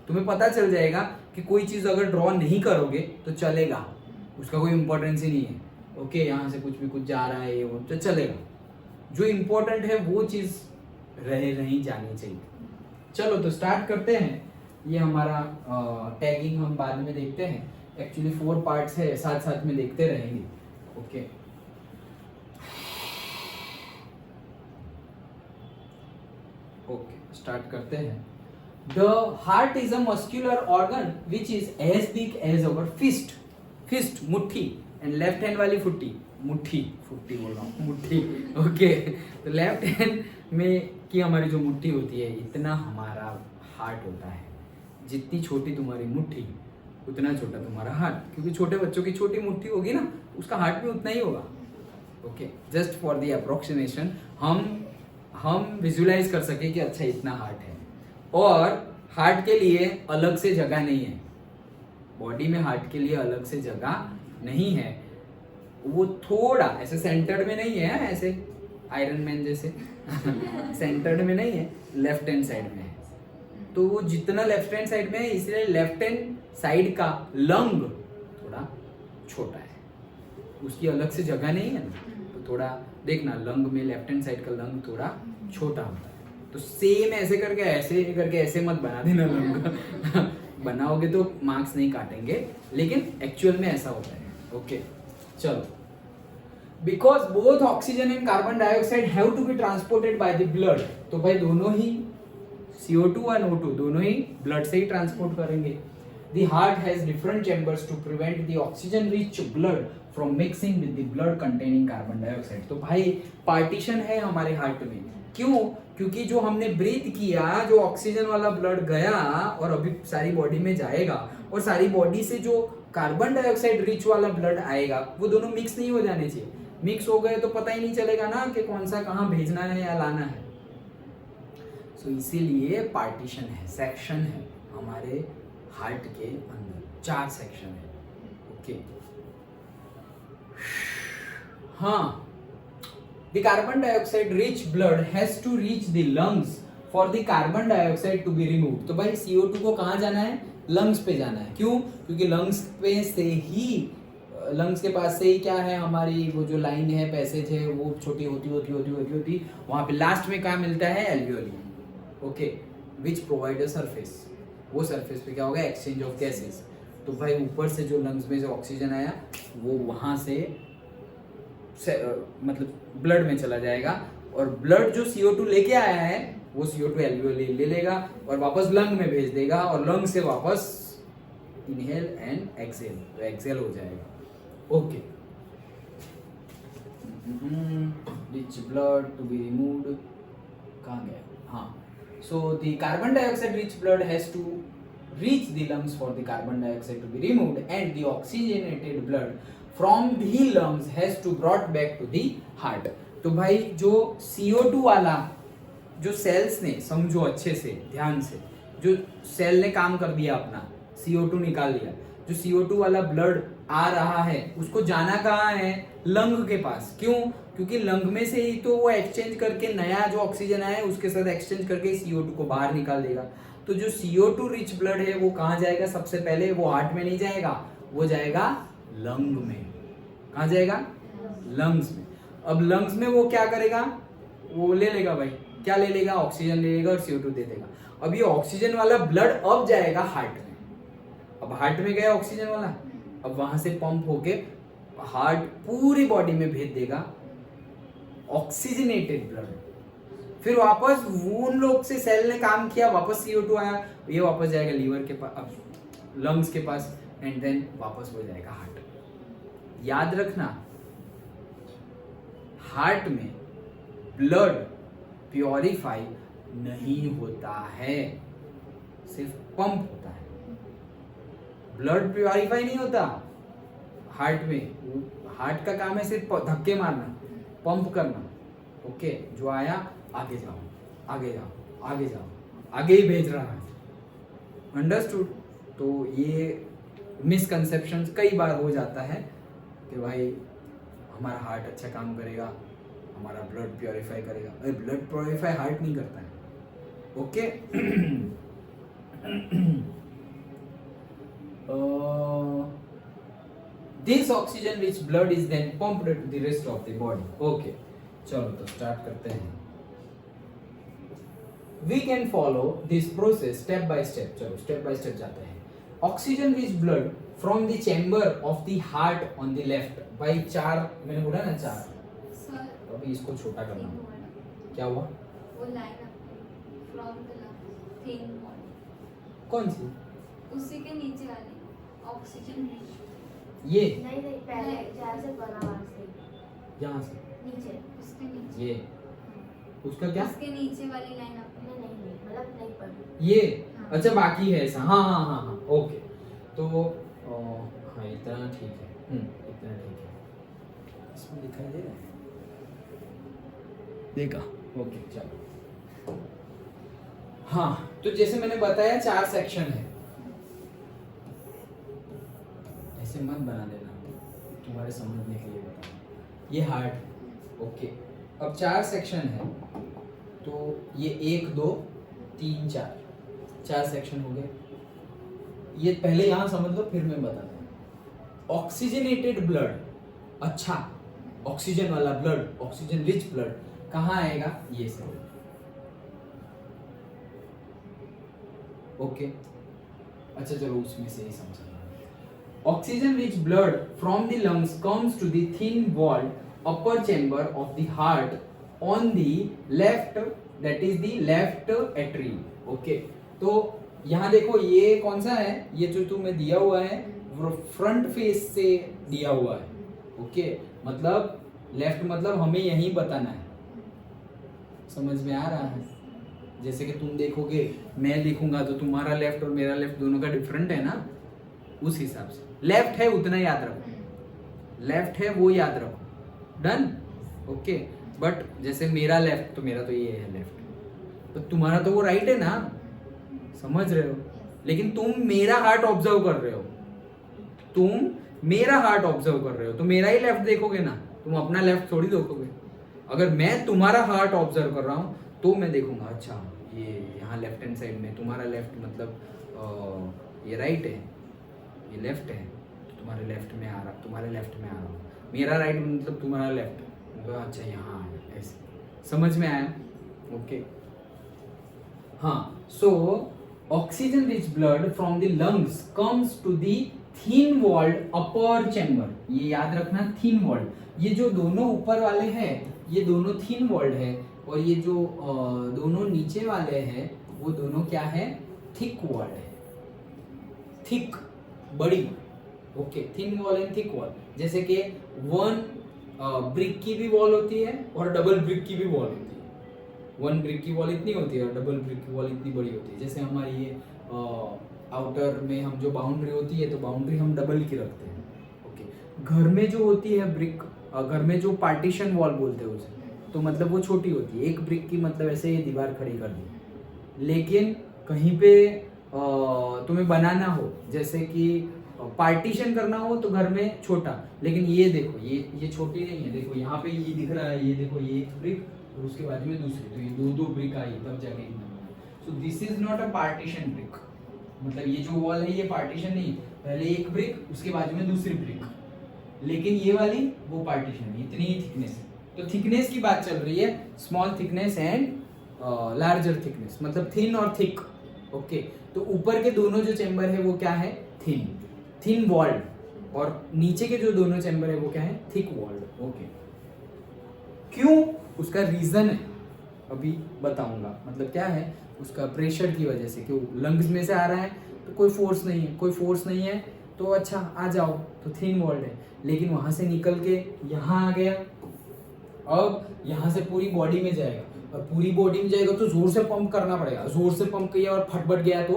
तुम्हें पता चल जाएगा कि कोई चीज़ अगर ड्रॉ नहीं करोगे तो चलेगा, उसका कोई इंपॉर्टेंस ही नहीं है। ओके यहाँ से कुछ भी कुछ जा रहा है ये वो तो चलेगा, जो इम्पोर्टेंट है वो चीज़ नहीं जानी चाहिए। चलो तो स्टार्ट करते हैं। ये हमारा टैगिंग हम बाद में देखते हैं, एक्चुअली 4 पार्ट्स है, साथ साथ में देखते रहेंगे। ओके स्टार्ट करते हैं। The heart is a muscular organ which is as big as our fist मुट्ठी, एंड लेफ्ट हैंड वाली फुट्टी बोल रहा हूँ, मुट्ठी। ओके तो लेफ्ट हैंड में की हमारी जो मुट्ठी होती है, इतना हमारा हार्ट होता है। जितनी छोटी तुम्हारी मुट्ठी उतना छोटा तुम्हारा हार्ट, क्योंकि छोटे बच्चों की छोटी मुट्ठी होगी ना, उसका हार्ट भी उतना ही होगा। Okay just for the approximation, हम विजुलाइज कर सके कि अच्छा इतना हार्ट है। और हार्ट के लिए अलग से जगह नहीं है, बॉडी में हार्ट के लिए अलग से जगह नहीं है, वो थोड़ा ऐसे सेंटर्ड में नहीं है, ऐसे आयरन मैन जैसे सेंटर्ड में नहीं है, लेफ्ट हैंड साइड में है। तो वो जितना लेफ्ट हैंड साइड में है, इसलिए लेफ्ट हैंड साइड का लंग थोड़ा छोटा है, उसकी अलग से जगह नहीं है ना, तो थोड़ा देखना लंग में लेफ्ट हैंड साइड का लंग थोड़ा छोटा होता है। तो सेम ऐसे करके ऐसे मत बना देना लंग बनाओगे तो मार्क्स नहीं काटेंगे, लेकिन एक्चुअल में ऐसा होता है। ओके चलो, because both oxygen and carbon dioxide have to be transported by the blood, तो भाई दोनों ही CO2 और O2 दोनों ही ब्लड से ही ट्रांसपोर्ट करेंगे। The heart has different chambers to prevent the oxygen-rich blood from mixing with the blood containing carbon dioxide. तो भाई partition है हमारे हार्ट में, क्यों? क्योंकि जो हमने ब्रीथ किया, जो ऑक्सीजन वाला ब्लड गया और अभी सारी बॉडी में जाएगा, और सारी बॉडी से जो कार्बन डाइऑक्साइड रिच वाला ब्लड आएगा, वो दोनों मिक्स नहीं हो जाने चाहिए। मिक्स हो गए तो पता ही नहीं चलेगा ना कि कौन सा कहाँ भेजना है या लाना है। सो इसीलिए पार्टीशन है, सेक्शन है हमारे हार्ट के अंदर, 4 सेक्शन है। ओके हाँ, the carbon dioxide rich blood has to reach the lungs for the carbon dioxide to be remove. तो भाई CO2 को कहाँ जाना है? लंग्स पे जाना है। क्यों? क्योंकि लंग्स पे से ही, लंग्स के पास से ही क्या है, हमारी वो जो लाइन है, पैसेज है, वो छोटी होती वहां पे लास्ट में क्या मिलता है? Alveoli. Okay, which provide a surface. वो सरफेस पे क्या होगा? Exchange of gases. तो भाई ऊपर से जो लंग्स में जो ऑक्सीजन आया वो वहां से मतलब ब्लड में चला जाएगा, और ब्लड जो CO2 लेके आया है वो CO2 एल्वियोली ले लेगा और वापस लंग में भेज देगा, और लंग से वापस इनहेल एंड एक्सहेल, तो एक्सहेल हो जाएगा। Okay, rich blood to be removed, कहाँ गया? हाँ, so the carbon dioxide rich blood has to reach the lungs for the carbon dioxide to be removed, and the oxygenated blood from the lungs has to brought back to the heart। तो भाई जो CO2 वाला जो sales ने, समझो अच्छे से ध्यान से, जो सेल ने काम कर दिया अपना, CO2 निकाल लिया, जो CO2 वाला ब्लड आ रहा है उसको जाना कहाँ है? लंग के पास। क्यों? क्योंकि लंग में से ही तो वो एक्सचेंज करके नया जो ऑक्सीजन आया है उसके साथ एक्सचेंज करके CO2 को बाहर निकाल देगा। तो जो CO2 रिच ब्लड है वो कहाँ जाएगा? सबसे पहले वो हार्ट में नहीं जाएगा, वो जाएगा लंग में। कहाँ जाएगा? लंग्स में। अब लंग्स में वो क्या करेगा? वो ले लेगा भाई, क्या ले लेगा? ऑक्सीजन ले लेगा और CO2 दे देगा। अब ये ऑक्सीजन वाला ब्लड अब जाएगा हार्ट में। अब हार्ट में गया ऑक्सीजन वाला, अब वहां से पंप होके हार्ट पूरी बॉडी में भेज देगा ऑक्सीजनेटेड ब्लड। फिर वापस उन लोग से सेल ने काम किया, वापस CO2 आया, ये वापस जाएगा लीवर के पास, अब लंग्स के पास, एंड देन वापस हो जाएगा हार्ट। याद रखना, हार्ट में ब्लड प्योरीफाई नहीं होता है, सिर्फ पंप होता है। ब्लड प्योरीफाई नहीं होता हार्ट में। हार्ट का काम है सिर्फ धक्के मारना, पंप करना। ओके, जो आया आगे जाओ, आगे जाओ, आगे जाओ, आगे ही भेज रहा है। अंडरस्टूड? तो ये मिसकंसेप्शन कई बार हो जाता है कि भाई हमारा हार्ट अच्छा काम करेगा, हमारा ब्लड प्योरीफाई करेगा। अरे ब्लड प्योरीफाई हार्ट नहीं करता है। Okay this oxygen rich blood is then pumped to the rest of the body। okay, चलो तो स्टार्ट करते हैं। we can follow this process step by step। चलो स्टेप बाय स्टेप जाते हैं। oxygen rich blood from the chamber of the heart on the left। भाई 4 मैंने बोला ना 4, अभी इसको छोटा करना। क्या हुआ? वो line from the thin body, कौन सी? उसी के नीचे वाली ऑक्सीजन रिच। ये नहीं पहले जहाँ से बना वहाँ से यहाँ से नीचे, उसके नीचे, ये उसका क्या? उसके नीचे वाली लाइन आपने नहीं मतलब नहीं पढ़ी ये हाँ। अच्छा बाकी है ऐसा। हाँ हाँ हाँ हाँ ओके। तो हाँ इतना ठीक है, इतना ठीक है। इसमें दिखाई दे रहा है? देखा? ओके चलो। हाँ तो जैसे मैंने बताया 4 सेक्शन है। ऐसे मत बना देना, तुम्हारे समझने के लिए बता। ये हार्ट ओके। अब 4 सेक्शन है, तो ये 1 2 3 4 सेक्शन हो गए। ये पहले यहाँ समझ लो, फिर मैं बताता हूँ। ऑक्सीजनेटेड ब्लड, अच्छा ऑक्सीजन वाला ब्लड, ऑक्सीजन रिच ब्लड कहाँ आएगा? ये से। ओके अच्छा चलो उसमें से ही समझना। Oxygen rich blood from the lungs comes to the thin walled upper chamber of the heart on the left, that is the left atrium. Okay तो यहाँ देखो ये कौन सा है? ये जो तुम्हें दिया हुआ है फ्रंट फेस से दिया हुआ है। ओके मतलब लेफ्ट मतलब हमें यही बताना है। समझ में आ रहा है? जैसे कि तुम देखोगे, मैं लिखूंगा तो तुम्हारा लेफ्ट और मेरा लेफ्ट दोनों का डिफरेंट है ना, उस हिसाब से लेफ्ट है उतना याद रखो, लेफ्ट है वो याद रखो। डन? ओके बट जैसे मेरा लेफ्ट तो मेरा तो ये है लेफ्ट, तो तुम्हारा तो वो राइट है ना, समझ रहे हो? लेकिन तुम मेरा हार्ट ऑब्जर्व कर रहे हो, तुम मेरा हार्ट ऑब्जर्व कर रहे हो, तो मेरा ही लेफ्ट देखोगे ना, तुम अपना लेफ्ट थोड़ी देखोगे। अगर मैं तुम्हारा हार्ट ऑब्जर्व कर रहा हूँ तो मैं देखूंगा, अच्छा ये यहाँ लेफ्ट हैंड साइड में तुम्हारा लेफ्ट मतलब ये राइट है, ये लेफ्ट है, तो तुम्हारे लेफ्ट में आ रहा, तुम्हारे लेफ्ट में आ रहा हूँ, मेरा राइट मतलब तुम्हारा लेफ्ट, तो अच्छा यहाँ आया, ऐसे समझ में आया? ओके हाँ, so oxygen rich blood from the lungs comes to the thin walled upper chamber, ये याद रखना थिन वॉल्ड, ये जो दोनों ऊपर वाले हैं ये दोनों थिन वॉल्ड है, और ये जो दोनों नीचे वाले हैं वो दोनों क्या है, थिक वॉल्ड है, थिक बड़ी, okay thin wall and thick wall. जैसे कि वन ब्रिक की भी वॉल होती है और डबल ब्रिक की भी वॉल होती है, वन ब्रिक की वॉल इतनी होती है और डबल ब्रिक की वॉल इतनी बड़ी होती है। जैसे हमारी ये आउटर में हम जो बाउंड्री होती है तो बाउंड्री हम डबल की रखते हैं, ओके। घर में जो होती है ब्रिक, घर में जो पार्टीशन वॉल बोलते हैं उसे, तो मतलब वो छोटी होती है, एक ब्रिक की मतलब ऐसे ये दीवार खड़ी कर दी। लेकिन कहीं पे तुम्हें बनाना हो, जैसे कि पार्टीशन करना हो तो घर में छोटा, लेकिन ये देखो ये छोटी नहीं है, देखो यहाँ पे ये दिख रहा है, ये देखो ये एक ब्रिक और उसके बाजू में दूसरी, तो ये दो ब्रिक आई तब जाके इतना बना। So this is not a partition brick, मतलब ये जो वॉल है ये पार्टीशन नहीं, पहले एक ब्रिक उसके बाजू में दूसरी ब्रिक, लेकिन ये वाली वो पार्टीशन है, इतनी ही थिकनेस है। तो थिकनेस की बात चल रही है, small thickness and larger thickness, मतलब थिन और थिक, ओके। तो ऊपर के दोनों जो चैम्बर है वो क्या है, थिन वॉल्ड, और नीचे के जो दोनों चैम्बर है वो क्या है, थिक वॉल्ड, ओके। क्यों, उसका रीजन है अभी बताऊंगा, मतलब क्या है उसका, प्रेशर की वजह से, क्यों लंग्स में से आ रहा है तो कोई फोर्स नहीं है, कोई फोर्स नहीं है तो अच्छा आ जाओ तो थिन वॉल्ड है, लेकिन वहां से निकल के यहाँ आ गया, अब यहाँ से पूरी बॉडी में जाएगा, और पूरी बॉडी में जाएगा तो जोर से पंप करना पड़ेगा, जोर से पंप किया और फटफट गया तो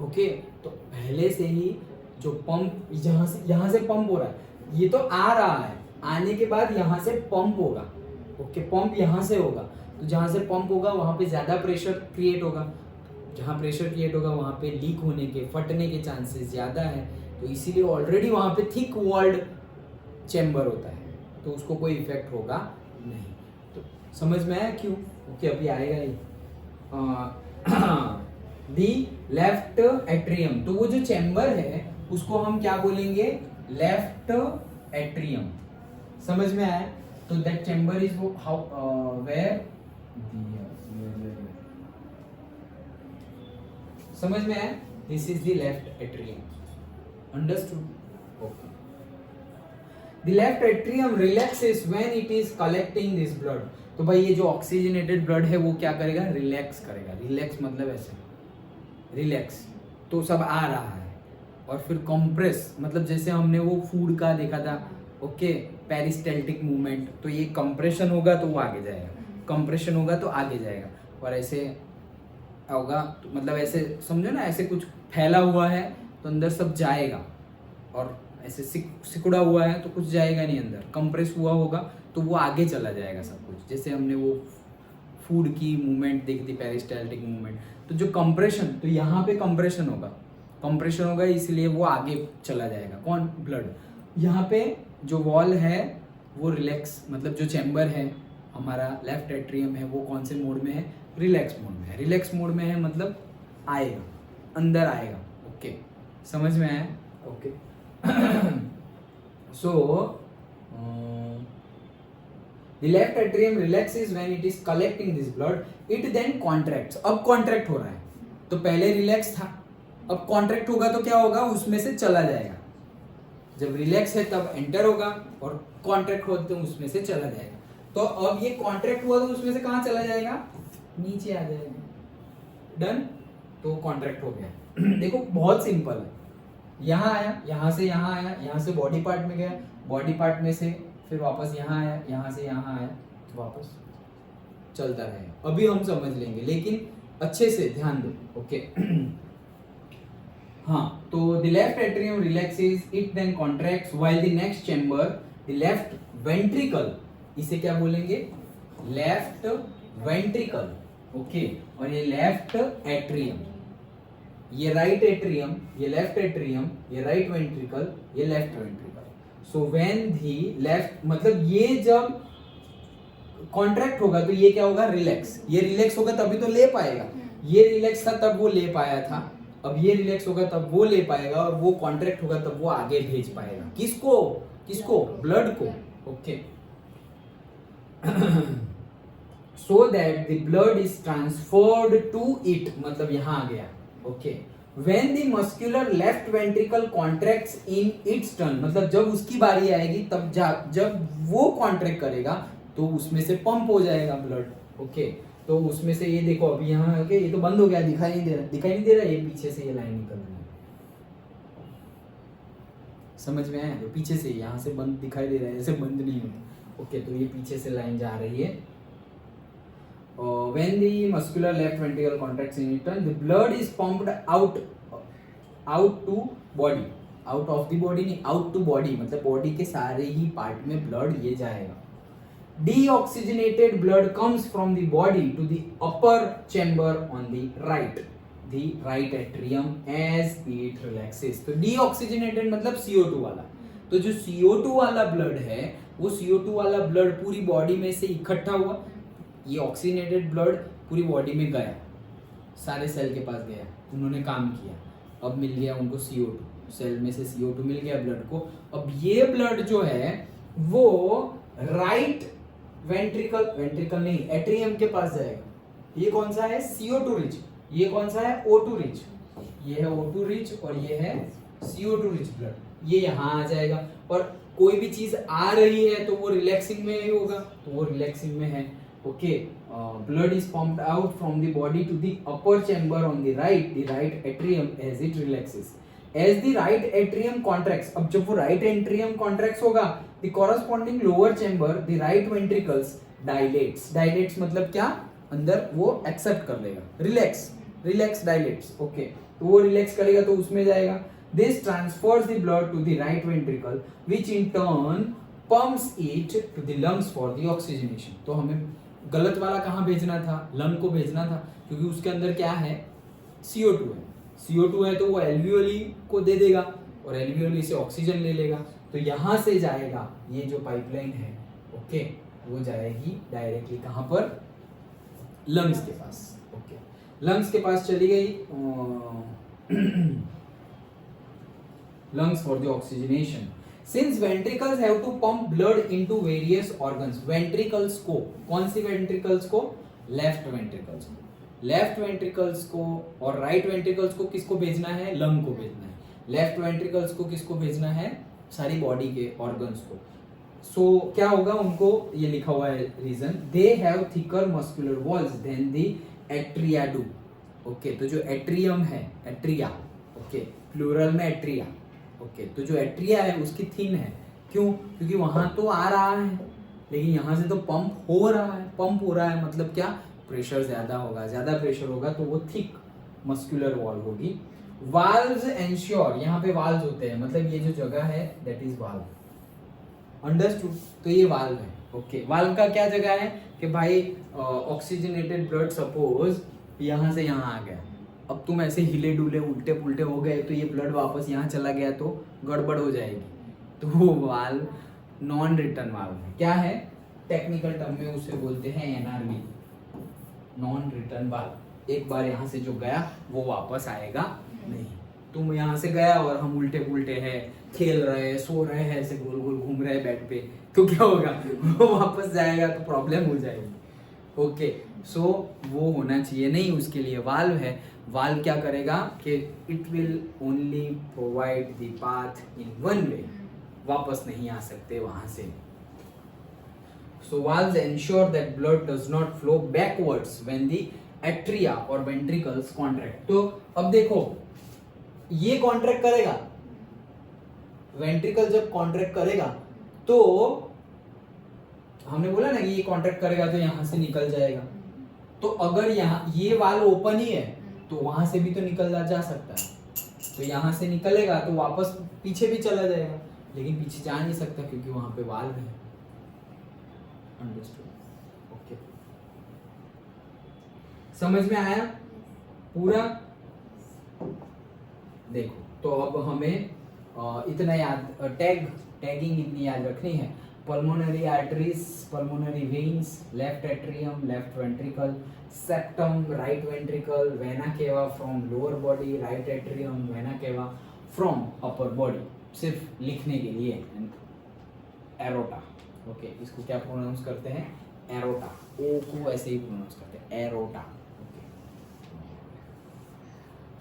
ओके। तो पहले से ही जो पंप यहाँ से पंप हो रहा है, ये तो आ रहा है, आने के बाद यहाँ से पंप होगा, ओके पंप यहाँ से होगा, तो जहाँ से पंप होगा वहाँ पे ज्यादा प्रेशर क्रिएट होगा, जहाँ प्रेशर क्रिएट होगा वहाँ पे लीक होने के, फटने के चांसेस ज्यादा है, तो इसीलिए ऑलरेडी वहाँ पे थिक वॉल्ड चैम्बर होता है, तो उसको कोई इफेक्ट होगा नहीं। तो समझ में आया क्यों, ओके अभी आएगा ही। दी लेफ्ट एट्रियम, तो वो जो चैम्बर है उसको हम क्या बोलेंगे, लेफ्ट एट्रियम, समझ में आया? तो दैट चैम्बर इज वो हाउ वेयर, समझ में आया? This is the left atrium, understood? Okay. The left atrium relaxes when it is collecting this blood. तो भाई ये जो ऑक्सीजनेटेड ब्लड है वो क्या करेगा, रिलैक्स करेगा, रिलैक्स मतलब ऐसे रिलैक्स, तो सब आ रहा है, और फिर कंप्रेस मतलब जैसे हमने वो फूड का देखा था, ओके पेरिस्टाल्टिक मूवमेंट, तो ये कंप्रेशन होगा तो वो आगे जाएगा, कंप्रेशन होगा तो आगे जाएगा, और ऐसे होगा तो मतलब ऐसे समझो ना, ऐसे कुछ फैला हुआ है तो अंदर सब जाएगा, और ऐसे सिकुड़ा हुआ है तो कुछ जाएगा नहीं अंदर, कंप्रेस हुआ होगा तो वो आगे चला जाएगा सब कुछ। जैसे हमने वो फूड की मूवमेंट देखी थी, पेरिस्टाल्टिक मूवमेंट, तो जो कंप्रेशन, तो यहाँ पे कंप्रेशन होगा इसलिए वो आगे चला जाएगा, कौन, ब्लड। यहाँ पे जो वॉल है वो रिलैक्स, मतलब जो चैम्बर है हमारा लेफ्ट एट्रियम है वो कौन से मोड में है, रिलैक्स मोड में है। रिलैक्स मोड में है मतलब आएगा, अंदर आएगा, ओके समझ में आया? Okay. So the left atrium relaxes when it is collecting this blood, it then contracts, अब contract हो रहा है, तो पहले रिलैक्स था, अब contract होगा तो क्या होगा, उसमें से चला जाएगा, जब रिलैक्स है तब एंटर होगा, और कॉन्ट्रैक्ट होते तो उसमें से चला जाएगा। तो अब ये कॉन्ट्रैक्ट हुआ तो उसमें से कहाँ चला जाएगा, नीचे आ जाएगा, डन, तो कॉन्ट्रैक्ट हो गया। देखो बहुत सिंपल है, यहाँ आया, यहाँ से यहाँ आया, यहाँ से बॉडी पार्ट में गया, बॉडी पार्ट में से फिर वापस यहाँ आया, यहाँ से यहाँ आया, वापस चलता रहेगा। अभी हम समझ लेंगे, लेकिन अच्छे से ध्यान दो, ओके। हाँ, तो the left atrium relaxes, it then contracts, while the next chamber, the left ventricle, इसे क्या बोलेंगे, लेफ्ट वेंट्रिकल, ओके, और ये लेफ्ट एट्रियम, ये राइट एट्रियम, ये लेफ्ट एट्रियम, ये राइट वेंट्रिकल, ये left ventricle. So when the left, मतलब ये जब कॉन्ट्रैक्ट होगा तो ये क्या होगा, रिलैक्स। ये रिलैक्स होगा तभी तो ले पाएगा। ये रिलैक्स था तब वो ले पाया था, अब ये रिलैक्स होगा तब वो ले पाएगा, और वो कॉन्ट्रैक्ट होगा तब वो आगे भेज पाएगा। किसको, किसको, ब्लड को। Okay, so that the blood is transferred to it, मतलब यहां आ गया। Okay, when the muscular left ventricle contracts in its turn, मतलब जब उसकी बारी आएगी तब जब वो कॉन्ट्रैक्ट करेगा तो उसमें से पंप हो जाएगा ब्लड। ओके, तो उसमें से ये देखो अभी यहाँ ओके, ये तो बंद हो गया, दिखाई नहीं दे रहा, दिखाई नहीं दे रहा, ये पीछे से ये लाइन निकल रही है, समझ में आया? तो पीछे से यहाँ से बंद दिखाई दे रहा है, ऐसे बंद नहीं होता। ओके, तो ये पीछे से लाइन जा रही है। When the muscular left ventricle contracts in turn, the blood is pumped out to body, out of the body नहीं, out to body, मतलब बॉडी के सारे ही पार्ट में ब्लड ये जाएगा। Deoxygenated blood comes from the body to the upper chamber on the right atrium as it relaxes। तो deoxygenated मतलब CO2 वाला, तो जो CO2 वाला ब्लड है वो CO2 वाला ब्लड पूरी बॉडी में से इकट्ठा हुआ, ये ऑक्सीजनेटेड ब्लड पूरी बॉडी में गया, सारे सेल के पास गया, उन्होंने काम किया, अब मिल गया उनको CO2, सेल में से CO2 मिल गया ब्लड को। अब ये ब्लड जो है वो राइट वेंट्रिकल नहीं, एट्रियम के पास जाएगा। ये कौन सा है, CO2 रिच, ये कौन सा है, O2 रिच, ये है O2 रिच और ये है CO2 रिच ब्लड, ये यहाँ आ जाएगा। और कोई भी चीज आ रही है तो वो रिलैक्सिंग में ही होगा, तो वो रिलैक्सिंग में है। Okay, blood is pumped out from the body to the upper chamber on the right atrium as it relaxes. As the right atrium contracts, अब जब वो right atrium contracts होगा, the corresponding lower chamber, the right ventricles dilates मतलब क्या, अंदर वो accept कर लेगा, relax dilates, okay, तो वो relax करेगा तो उसमें जाएगा। This transfers the blood to the right ventricle, which in turn pumps it to the lungs for the oxygenation। तो हमें गलत वाला कहाँ भेजना था, लंग को भेजना था, क्योंकि उसके अंदर क्या है, CO2 है, CO2 है तो वो एल्वियोली को दे देगा और एल्वियोली से ऑक्सीजन ले लेगा, तो यहाँ से जाएगा ये जो पाइपलाइन है, ओके, वो जाएगी डायरेक्टली कहाँ पर, लंग्स के पास। ओके, लंग्स के पास चली गई, lungs for the oxygenation. Since ventricles have to pump blood into various organs, ventricles को, कौन सी ventricles को, left ventricles को, left ventricles को और right ventricles को किसको भेजना है, लंग को भेजना है। left ventricles को किसको भेजना है, सारी बॉडी के organs को। So क्या होगा, उनको ये लिखा हुआ है reason, they have thicker muscular walls than the atria do। Okay, तो जो एट्रियम है, एट्रिया, ओके, प्लूरल में एट्रिया, ओके, तो जो एट्रिया है उसकी थिन है, क्यों, क्योंकि वहां तो आ रहा है लेकिन यहाँ से तो पंप हो रहा है, मतलब क्या, प्रेशर ज्यादा होगा, ज्यादा प्रेशर होगा तो वो थिक मस्कुलर वॉल होगी। वाल्व्स एंश्योर, यहाँ पे वाल्व्स होते हैं, मतलब ये जो जगह है दैट इज वाल्व, अंडरस्टूड, तो ये वाल्व है। ओके, वाल्व का क्या जगह है कि भाई ऑक्सीजनेटेड ब्लड सपोज यहाँ से यहाँ आ गया, अब तुम ऐसे हिले डुले उल्टे पुल्टे हो गए तो ये ब्लड वापस यहाँ चला गया तो गड़बड़ हो जाएगी, तो वो वाल्व नॉन रिटर्न वाल्व है। क्या है, टेक्निकल टर्म में उसे बोलते हैं NRV, नॉन रिटर्न वाल्व। एक बार यहाँ से जो गया वो वापस आएगा नहीं। तुम यहाँ से गया और हम उल्टे पुल्टे हैं, खेल रहे हैं, सो रहे हैं, ऐसे गोल गोल घूम रहे हैं बेड पे, तो क्या होगा, वो वापस जाएगा तो प्रॉब्लम हो जाएगी। ओके, सो वो होना चाहिए नहीं, उसके लिए वाल्व है। वाल्व क्या करेगा कि it will only provide the path in one way, वापस नहीं आ सकते वहां से। So valves ensure that blood does not flow backwards when the atria और वेंट्रिकल्स कॉन्ट्रैक्ट। तो अब देखो ये कॉन्ट्रैक्ट करेगा, वेंट्रिकल जब कॉन्ट्रैक्ट करेगा तो हमने बोला ना कि ये कॉन्ट्रैक्ट करेगा तो यहां से निकल जाएगा, तो अगर यहाँ ये वाल्व ओपन ही है तो वहां से भी तो निकल जा सकता है, तो यहाँ से निकलेगा तो वापस पीछे भी चला जाएगा, लेकिन पीछे जा नहीं सकता क्योंकि वहां पे वाल्व है। Understood, okay. समझ में आया पूरा? देखो तो अब हमें इतना याद टैगिंग इतनी याद रखनी है। Pulmonary arteries, pulmonary veins, left atrium, left ventricle, septum, right ventricle, vena cava from lower body, right atrium, vena cava from upper body, सिर्फ लिखने के लिए। एरोटा, ओके, इसको क्या प्रोनाउंस करते हैं? एरोटा, ओ को ऐसे ही प्रोनाउंस करते हैं, एरोटा।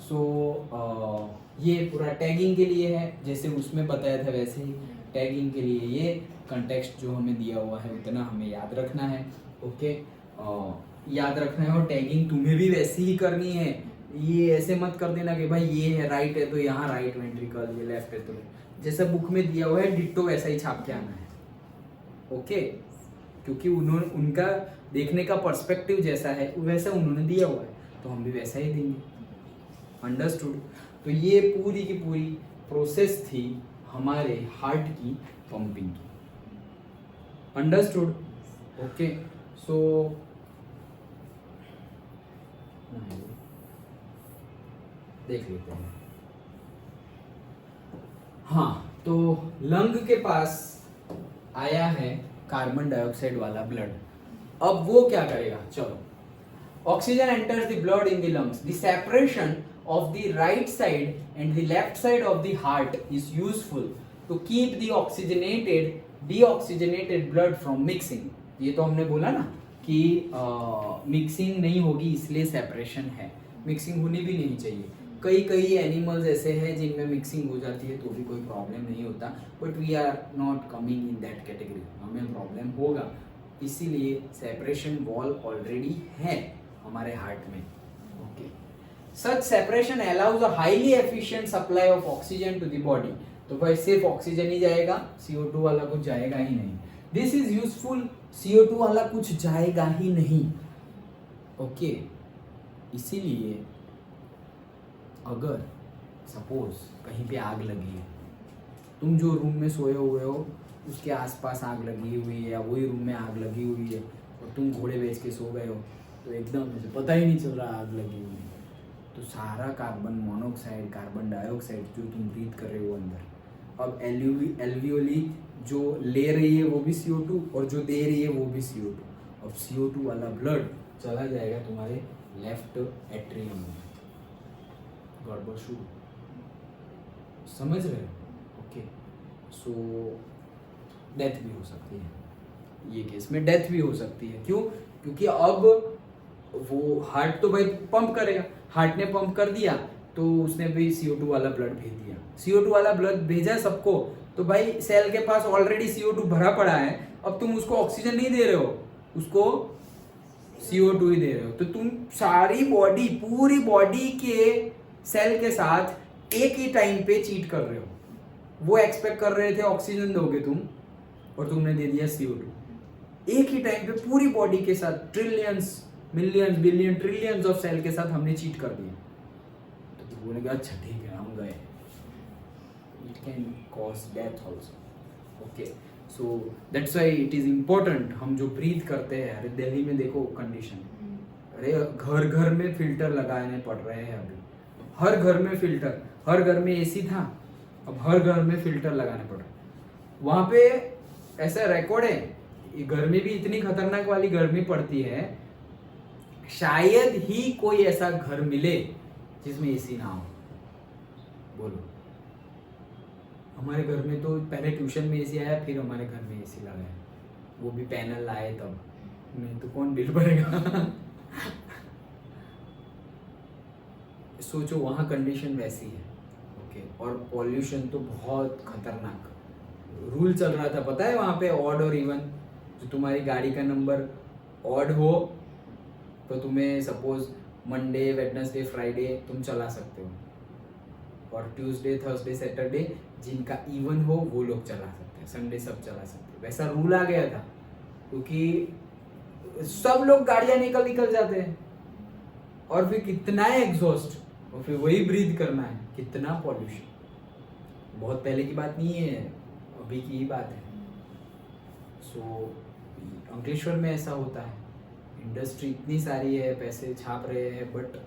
सो ये पूरा टैगिंग के लिए है, जैसे उसमें बताया था वैसे ही टैगिंग के लिए ये कंटेक्स्ट जो हमें दिया हुआ है उतना हमें याद रखना है। ओके, याद रखना है, और टैगिंग तुम्हें भी वैसी ही करनी है। ये ऐसे मत कर देना कि भाई ये है राइट है तो यहाँ राइट वेंट्रिकल, ये लेफ्ट है तो जैसा बुक में दिया हुआ है डिट्टो वैसा ही छाप के आना है। ओके, क्योंकि उन्होंने उनका देखने का पर्सपेक्टिव जैसा है वैसा उन्होंने दिया हुआ है, तो हम भी वैसा ही देंगे। अंडरस्टूड? तो ये पूरी की पूरी प्रोसेस थी हमारे हार्ट की पंपिंग की। अंडरस्टूड? ओके, सो देख लेते हैं। हाँ, तो लंग के पास आया है कार्बन डाइऑक्साइड वाला ब्लड। अब वो क्या करेगा? चलो, oxygen enters the blood in the lungs. The separation of the right side and the left side of the heart is useful to keep the deoxygenated blood from mixing। ये तो हमने बोला ना कि मिक्सिंग नहीं होगी इसलिए सेपरेशन है, मिक्सिंग होनी भी नहीं चाहिए। कई एनिमल्स ऐसे हैं जिनमें मिक्सिंग हो जाती है तो भी कोई प्रॉब्लम नहीं होता, but we are not coming in that category, हमें प्रॉब्लम होगा, इसीलिए सेपरेशन वॉल ऑलरेडी है हमारे हार्ट में। Okay, Such separation allows a highly efficient supply of oxygen to the body। तो भाई सिर्फ ऑक्सीजन ही जाएगा, CO2 वाला कुछ जाएगा ही नहीं। This is useful, CO2 वाला कुछ जाएगा ही नहीं। ओके, इसीलिए अगर सपोज कहीं पे आग लगी है, तुम जो रूम में सोए हुए हो उसके आसपास आग लगी हुई है या वही रूम में आग लगी हुई है और तुम घोड़े बेच के सो गए हो, तो एकदम पता ही नहीं चल रहा आग लगी हुई है, तो सारा कार्बन मोनोऑक्साइड, कार्बन डाइऑक्साइड जो तुम ब्रीथ कर रहे हो अंदर, अब एल्वियोली जो ले रही है वो भी CO2 और जो दे रही है वो भी CO2। अब CO2 वाला ब्लड चला जाएगा तुम्हारे लेफ्ट एट्रियम में, गड़बड़ शुरू, समझ रहे हो? ओके, सो डेथ भी हो सकती है, ये केस में डेथ भी हो सकती है। क्यों? क्योंकि अब वो हार्ट तो भाई पंप करेगा, हार्ट ने पंप कर दिया तो उसने भी CO2 वाला ब्लड भेज दिया, CO2 वाला ब्लड भेजा सबको, तो भाई सेल के पास ऑलरेडी CO2 भरा पड़ा है, अब तुम उसको ऑक्सीजन नहीं दे रहे हो, उसको CO2 ही दे रहे हो, तो तुम सारी बॉडी, पूरी बॉडी के सेल के साथ एक ही टाइम पे चीट कर रहे हो। वो एक्सपेक्ट कर रहे थे ऑक्सीजन दोगे तुम, और तुमने दे दिया CO2। एक ही टाइम पे पूरी बॉडी के साथ trillions, millions, billion, trillions of cell के साथ हमने चीट कर दिया, तो बोलेंगे अच्छा ठीक है हम गए। It can cause death also. Okay, so that's why it is important. हम जो ब्रीथ करते हैं, अरे दिल्ली में देखो कंडीशन, अरे घर घर में फिल्टर लगाने पड़ रहे हैं अभी, हर घर में फिल्टर, हर घर में AC था, अब हर घर में फिल्टर लगाने पड़ रहे। वहाँ पे ऐसा रिकॉर्ड है, गर्मी भी इतनी खतरनाक वाली गर्मी पड़ती है, शायद ही कोई ऐसा घर मिले जिसमें AC ना हो। बोलो, हमारे घर में तो पहले ट्यूशन में AC आया, फिर हमारे घर में AC लगाया, वो भी पैनल लाए तब, नहीं तो कौन बिल भरेगा? सोचो वहाँ कंडीशन वैसी है। ओके, और पॉल्यूशन तो बहुत खतरनाक रूल चल रहा था, पता है वहाँ पे ऑड और इवन, जो तुम्हारी गाड़ी का नंबर ऑड हो तो तुम्हें सपोज मंडे, वेडनेसडे, फ्राइडे तुम चला सकते हो, और ट्यूसडे, थर्सडे, सैटरडे जिनका इवन हो वो लोग चला सकते हैं, संडे सब चला सकते हैं। वैसा रूल आ गया था क्योंकि सब लोग गाड़ियां निकल जाते हैं, और फिर कितना एग्जॉस्ट, और फिर वही ब्रीथ करना है, कितना पॉल्यूशन। बहुत पहले की बात नहीं है, अभी की ही बात है। सो अंकलेश्वर में ऐसा होता है, इंडस्ट्री इतनी सारी है, पैसे छाप रहे हैं, बट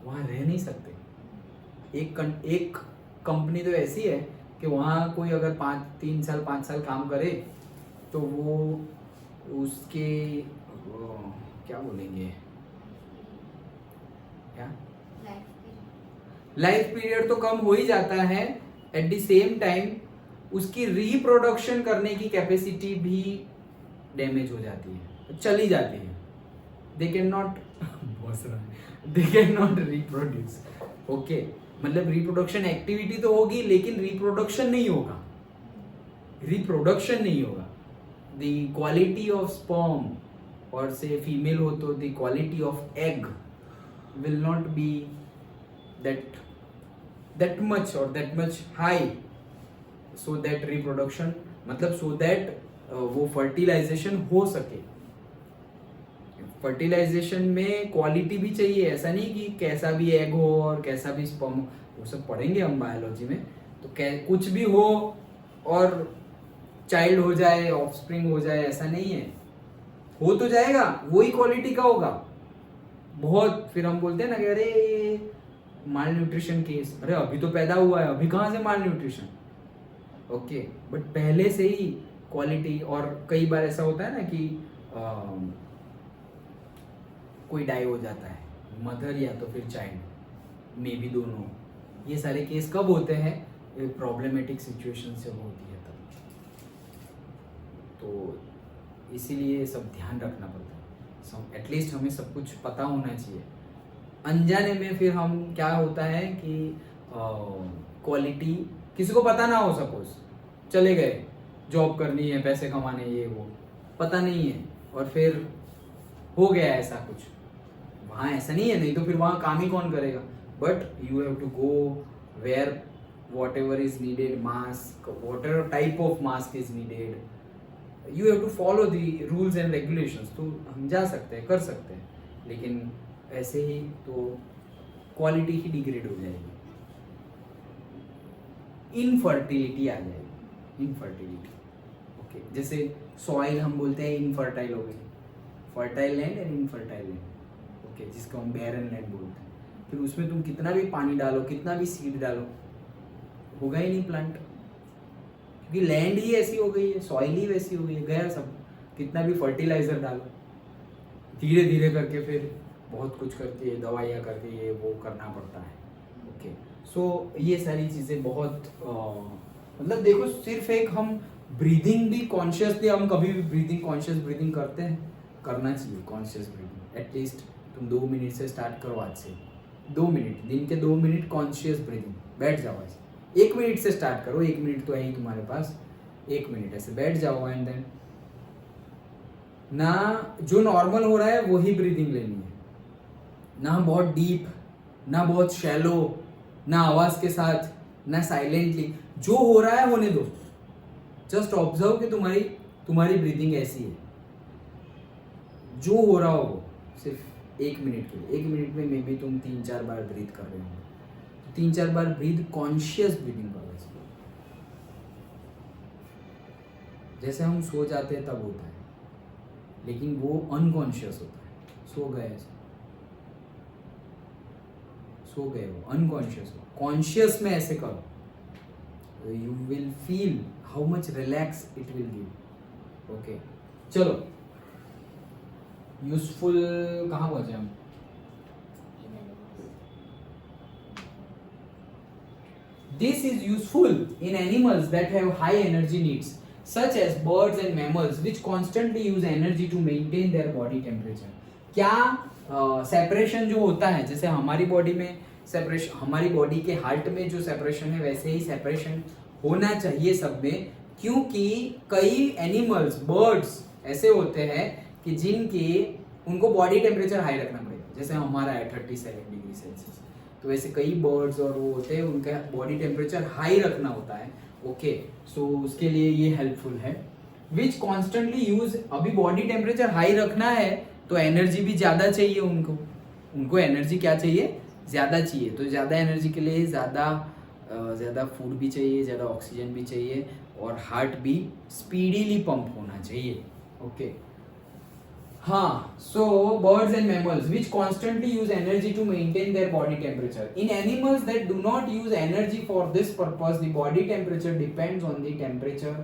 वहाँ रह नहीं सकते। एक कंपनी तो ऐसी है कि वहाँ कोई अगर 5 साल काम करे तो वो उसके क्या बोलेंगे, क्या लाइफ पीरियड तो कम हो ही जाता है, एट द सेम टाइम उसकी रिप्रोडक्शन करने की कैपेसिटी भी डैमेज हो जाती है, चली जाती है। They can not reproduce. Okay, मतलब रिप्रोडक्शन एक्टिविटी तो होगी लेकिन रिप्रोडक्शन नहीं होगा। द क्वालिटी ऑफ स्पर्म, और से फीमेल हो तो the quality of egg will not be that much or that much high, so that reproduction मतलब so that वो फर्टिलाइजेशन हो सके। फर्टिलाइजेशन में क्वालिटी भी चाहिए, ऐसा नहीं कि कैसा भी एग हो और कैसा भी स्पर्म, वो सब पढ़ेंगे हम बायोलॉजी में। तो कुछ भी हो और चाइल्ड हो जाए, ऑफस्प्रिंग हो जाए, ऐसा नहीं है। हो तो जाएगा, वही क्वालिटी का होगा। बहुत फिर हम बोलते हैं ना कि अरे माल न्यूट्रिशन केस, अरे अभी तो पैदा हुआ है, अभी कहाँ से माल न्यूट्रिशन। ओके, बट पहले से ही क्वालिटी। और कई बार ऐसा होता है ना कि कोई डाई हो जाता है, मदर या तो फिर चाइल्ड, मे बी दोनों। ये सारे केस कब होते हैं? प्रॉब्लमेटिक सिचुएशन से होती है तब। तो इसीलिए सब ध्यान रखना पड़ता है। एटलीस्ट हमें सब कुछ पता होना चाहिए। अनजाने में फिर हम क्या होता है कि क्वालिटी किसी को पता ना हो, सपोज चले गए जॉब करनी है, पैसे कमाने, ये वो पता नहीं है, और फिर हो गया ऐसा कुछ। वहाँ ऐसा नहीं है, नहीं तो फिर वहाँ काम ही कौन करेगा। But you have to go where whatever is needed, mask, whatever type of mask is needed, you have to follow the rules and regulations. तो हम जा सकते हैं, कर सकते हैं, लेकिन ऐसे ही तो क्वालिटी ही डिग्रेड हो जाएगी, इनफर्टिलिटी आ जाएगी, इनफर्टिलिटी। ओके, जैसे सॉइल हम बोलते हैं इनफर्टाइल हो गई, fertile land and infertile land. Okay, जिसको हम बैरन लैंड बोलते हैं। फिर उसमें तुम कितना भी पानी डालो, कितना भी सीड डालो, होगा ही नहीं प्लांट, क्योंकि लैंड ही ऐसी हो गई है, सॉइल ही वैसी हो गई है, गया सब। कितना भी फर्टिलाइजर डालो, धीरे धीरे करके फिर बहुत कुछ करके, दवाइयाँ करके ये वो करना पड़ता है। ओके, सो ये सारी चीज़ें बहुत मतलब देखो, सिर्फ एक हम ब्रीदिंग भी कॉन्शियसली, हम कभी भी ब्रीदिंग, कॉन्शियस ब्रीदिंग करते हैं, करना चाहिए कॉन्शियस ब्रीदिंग। एटलीस्ट तुम 2 मिनट से स्टार्ट करो आज से, 2 मिनट, दिन के 2 मिनट कॉन्शियस ब्रीदिंग, बैठ जाओ ऐसे। 1 मिनट से स्टार्ट करो, 1 मिनट तो है ही तुम्हारे पास, 1 मिनट ऐसे बैठ जाओ, एंड देन ना जो नॉर्मल हो रहा है वही ब्रीदिंग लेनी है, ना बहुत डीप, ना बहुत शैलो, ना आवाज के साथ, ना साइलेंटली। जो हो रहा है होने दो, जस्ट ऑब्जर्व कि तुम्हारी ब्रीदिंग ऐसी है। जो हो रहा हो वो सिर्फ 1 मिनट के लिए, 1 मिनट में मे बी तुम 3-4 बार ब्रीथ कर रहे हो, 3-4 बार ब्रीथ, कॉन्शियस ब्रीदिंग करो। जैसे हम सो जाते हैं तब होता है, लेकिन वो अनकॉन्शियस होता है। सो गए वो अनकॉन्शियस हो। कॉन्शियस में ऐसे करो, you will feel how much relax it will give. Okay, चलो यूजफुल कहाँ पहुंचे हम? This is useful in animals that have high energy needs, such as birds and mammals, which constantly use energy to maintain their body temperature. क्या separation जो होता है, जैसे हमारी बॉडी में सेपरेशन, हमारी बॉडी के हार्ट में जो सेपरेशन है, वैसे ही सेपरेशन होना चाहिए सब में, क्योंकि कई एनिमल्स, बर्ड्स ऐसे होते हैं कि जिनके उनको बॉडी टेम्परेचर हाई रखना पड़ेगा, जैसे हमारा है 37 डिग्री सेल्सियस। तो वैसे कई बर्ड्स और वो होते हैं, उनका बॉडी टेम्परेचर हाई रखना होता है। ओके, सो उसके लिए ये हेल्पफुल है। विच कॉन्स्टेंटली यूज, अभी बॉडी टेम्परेचर हाई रखना है तो एनर्जी भी ज़्यादा चाहिए उनको एनर्जी क्या चाहिए? ज़्यादा चाहिए। तो ज़्यादा एनर्जी के लिए ज़्यादा फूड भी चाहिए, ज़्यादा ऑक्सीजन भी चाहिए, और हार्ट भी स्पीडीली पंप होना चाहिए। ओके, हाँ, so birds and mammals which constantly use energy to maintain their body temperature. In animals that do not use energy for this purpose, the body temperature depends on the temperature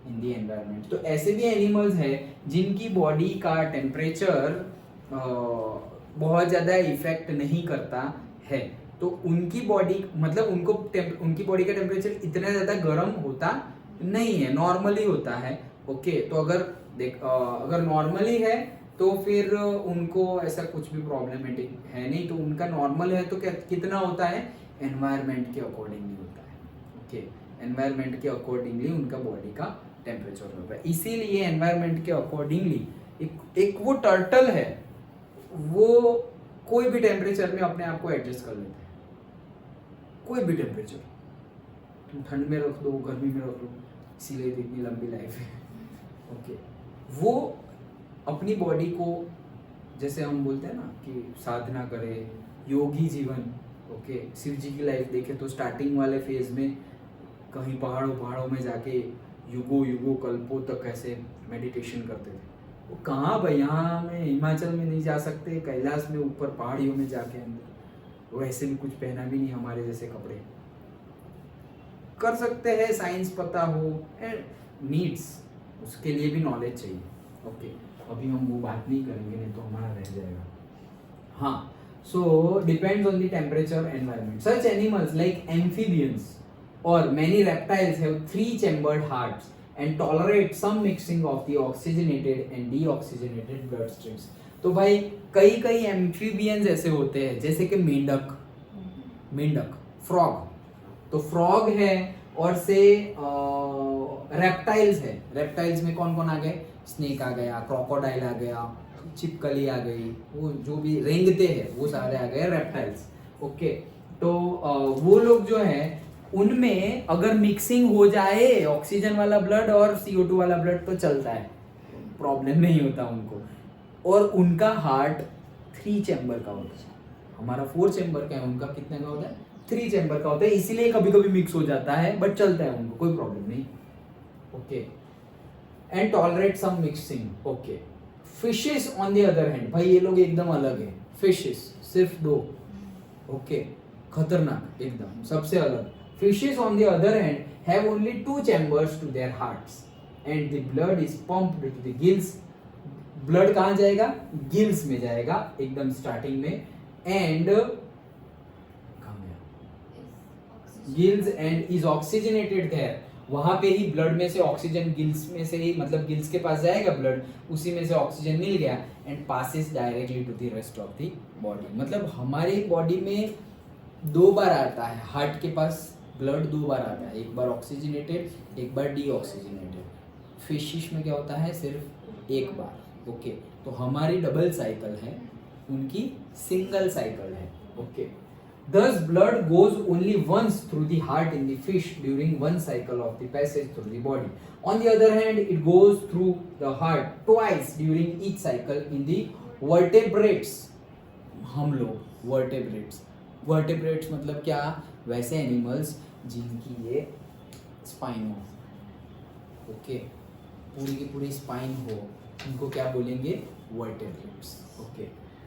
in the environment. तो ऐसे भी animals हैं जिनकी body का temperature बहुत ज़्यादा effect नहीं करता है, तो उनकी बॉडी मतलब उनकी बॉडी का टेम्परेचर इतना ज़्यादा गर्म होता नहीं है, नॉर्मली होता है. ओके, तो अगर नॉर्मली है तो फिर उनको ऐसा कुछ भी प्रॉब्लमेटिक है नहीं. तो उनका नॉर्मल है तो कितना होता है, एनवायरनमेंट के अकॉर्डिंगली होता है. ओके, एनवायरनमेंट के अकॉर्डिंगली उनका बॉडी का टेम्परेचर होता है. इसीलिए एनवायरनमेंट के अकॉर्डिंगली एक वो टर्टल है, वो कोई भी टेम्परेचर में अपने आप को एडजस्ट कर लेते हैं. कोई भी टेम्परेचर, तुम ठंड में रख दो, गर्मी में रख लो, इसीलिए तो इतनी लंबी लाइफ है. ओके, वो अपनी बॉडी को, जैसे हम बोलते हैं ना कि साधना करे, योगी जीवन. ओके, शिव जी की लाइफ देखे तो स्टार्टिंग वाले फेज में कहीं पहाड़ों में जाके युगों कल्पों तक ऐसे मेडिटेशन करते थे. वो कहाँ भाई, यहाँ में हिमाचल में नहीं जा सकते, कैलाश में ऊपर पहाड़ियों में जाके अंदर वैसे भी कुछ पहना भी नहीं हमारे जैसे कपड़े. कर सकते हैं, साइंस पता हो एंड नीड्स, उसके लिए भी नॉलेज चाहिए. ओके, अभी हम वो बात नहीं करेंगे, नहीं तो हमारा रह जाएगा. हाँ, so depends on the temperature environment. Such animals like amphibians और many reptiles have 3-chambered hearts and tolerate some mixing of the oxygenated and deoxygenated blood streams. तो भाई कई एम्फीबियंस ऐसे होते हैं, जैसे कि मेंढक, फ्रॉग. तो फ्रॉग है और से रेप्टाइल्स है. रेप्टाइल्स में कौन कौन आ गए, स्नेक आ गया, क्रोकोडाइल आ गया, छिपकली आ गई, वो जो भी रेंगते हैं वो सारे आ गए रेप्टाइल्स. ओके, तो वो लोग जो है उनमें अगर मिक्सिंग हो जाए ऑक्सीजन वाला ब्लड और CO2 वाला ब्लड तो चलता है, प्रॉब्लम नहीं होता उनको. और उनका हार्ट 3 चैम्बर का होता है, हमारा 4 चैम्बर का है, उनका कितने का होता है, 3 चैम्बर का होता है. इसीलिए कभी कभी मिक्स हो जाता है, बट चलता है उनको, कोई प्रॉब्लम नहीं. Okay, and tolerate some mixing. Okay, fishes on the other hand, भाई ये लोग एकदम अलग है. फिशेस सिर्फ 2. ओके, खतरनाक एकदम, सबसे अलग. Fishes on the other hand have only 2 chambers to their hearts and the blood is pumped to the gills. Blood कहाँ जाएगा, गिल्स में जाएगा एकदम स्टार्टिंग में. एंड कहाँ गया, gills and is oxygenated there. वहां पे ही ब्लड में से ऑक्सीजन गिल्स में से ही, मतलब गिल्स के पास जाएगा ब्लड, उसी में से ऑक्सीजन मिल गया and passes directly to the rest of the body. मतलब हमारी बॉडी में 2 बार आता है, हार्ट के पास ब्लड 2 बार आता है, एक बार ऑक्सीजनेटेड, एक बार डीऑक्सीजनेटेड. फिशिश में क्या होता है, सिर्फ 1 बार. ओके, तो हमारी डबल साइकिल है, उनकी सिंगल साइकिल है. Okay, thus blood goes only once through the heart in the fish during one cycle of the passage through the body. On the other hand, it goes through the heart twice during each cycle in the vertebrates. हम लोग vertebrates मतलब क्या, वैसे animals जिनकी ये spine हो. Okay, पूरी की पूरी स्पाइन हो, उनको क्या बोलेंगे, वर्टेब्रेट्स. ओके,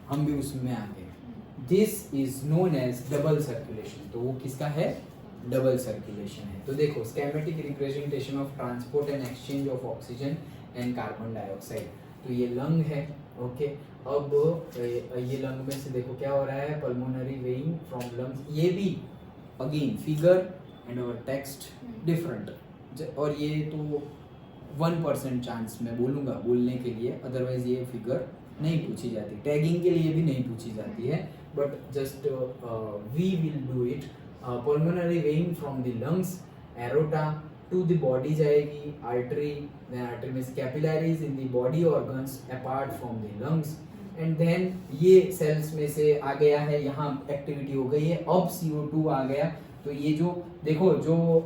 हम भी उसमें आ गए. This is known as double circulation. तो वो किसका है, डबल सर्कुलेशन है. तो देखो, schematic representation of transport and exchange of oxygen and carbon dioxide. तो ये लंग है. ओके, अब ये लंग में से देखो क्या हो रहा है, पल्मोनरी वेइंग फ्रॉम लंग्स. ये भी again figure and our text different. और ये तो 1% चांस मैं बोलूँगा बोलने के लिए, अदरवाइज ये फिगर नहीं पूछी जाती, टैगिंग के लिए भी नहीं पूछी जाती है, but just we will do it. Pulmonary vein from the lungs, aorta to the body जाएगी, आर्टरी, देन आर्टरी में capillaries in the body organs apart from the lungs. And then ये सेल्स में से आ गया है, यहाँ एक्टिविटी हो गई है, अब CO2 आ गया. तो ये जो देखो, जो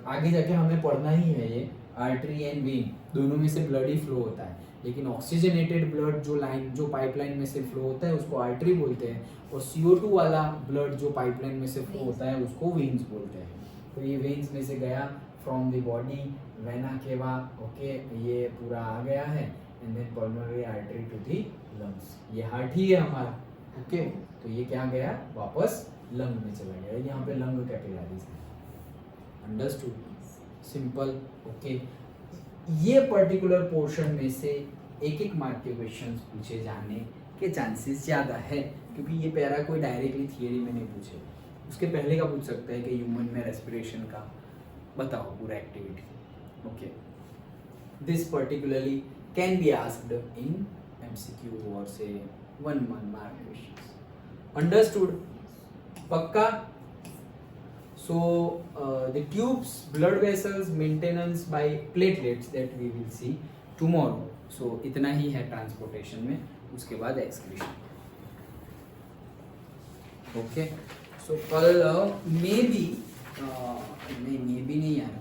आगे जाके हमें पढ़ना ही है, ये आर्टरी एंड वेन दोनों में से ब्लड ही फ्लो होता है, लेकिन ऑक्सीजनेटेड ब्लड जो पाइपलाइन में से फ्लो होता है उसको आर्टरी बोलते हैं, और CO2 वाला ब्लड जो पाइपलाइन में से फ्लो होता है उसको वेन्स बोलते हैं. तो ये वेन्स में से गया from the body, vena cava. Okay, ये पूरा आ गया है and then pulmonary artery to the lungs. ये हार्ट ही है हमारा, ओके तो ये क्या गया, वापस लंग में चला गया। यहाँ पे लंग कैपिलरीज है, अंडरस्टूड, सिंपल, ओके। ये पर्टिकुलर पोर्शन में से एक एक मार्क के क्वेश्चंस पूछे जाने के चांसेस ज़्यादा है, क्योंकि ये पैरा कोई डायरेक्टली थियरी में नहीं पूछे। उसके पहले का पूछ सकता है कि ह्यूमन में रेस्पिरेशन का बताओ पूरा activity, okay. This particularly can be asked in MCQ और से 1 मार्क क्वेश्चंस, अंडरस्टूड, पक्का। So the tubes, blood vessels, maintenance by platelets that we will see tomorrow. So इतना ही है ट्रांसपोर्टेशन में, उसके बाद एक्सक्रीशन, ओके। सो कल मे बी नहीं यार,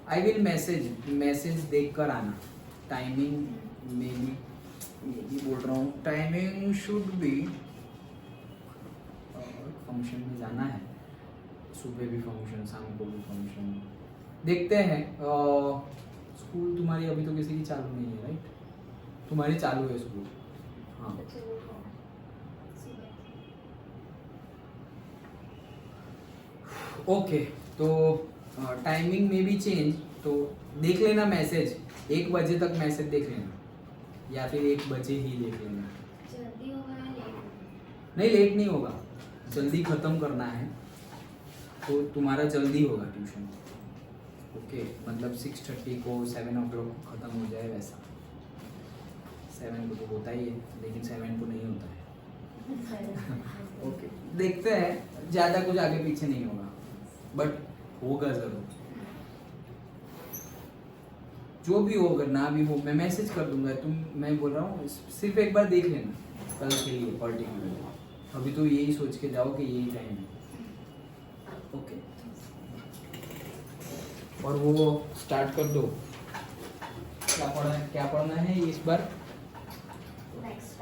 आई विल मैसेज देख कर आना। टाइमिंग मे बी बोल रहा हूँ, टाइमिंग शुड बी, फंक्शन में जाना है, सुबह भी फंक्शन, शाम को भी फंक्शन, देखते हैं। स्कूल तुम्हारी अभी तो किसी की चालू नहीं है, राइट? तुम्हारी चालू है स्कूल, हाँ। ओके, तो टाइमिंग में भी चेंज, तो देख लेना मैसेज, 1 बजे तक मैसेज देख लेना, या फिर 1 बजे ही देख लेना। जल्दी होगा या लेट होगा? नहीं, लेट नहीं होगा, जल्दी ख़त्म करना है तो तुम्हारा जल्दी होगा ट्यूशन, ओके। मतलब 6:30 को 7 o'clock को ख़त्म हो जाए वैसा। 7 को तो होता ही है, लेकिन 7 को नहीं होता है, ओके। देखते हैं, ज़्यादा कुछ आगे पीछे नहीं होगा, बट होगा ज़रूर। जो भी हो, अगर ना भी हो मैं मैसेज कर दूंगा। मैं बोल रहा हूँ सिर्फ एक बार देख लेना कल के लिए पर्टिकुलर, अभी तो यही सोच के जाओ कि यही टाइम है, ओके। और वो स्टार्ट कर दो, क्या पढ़ना है इस बार।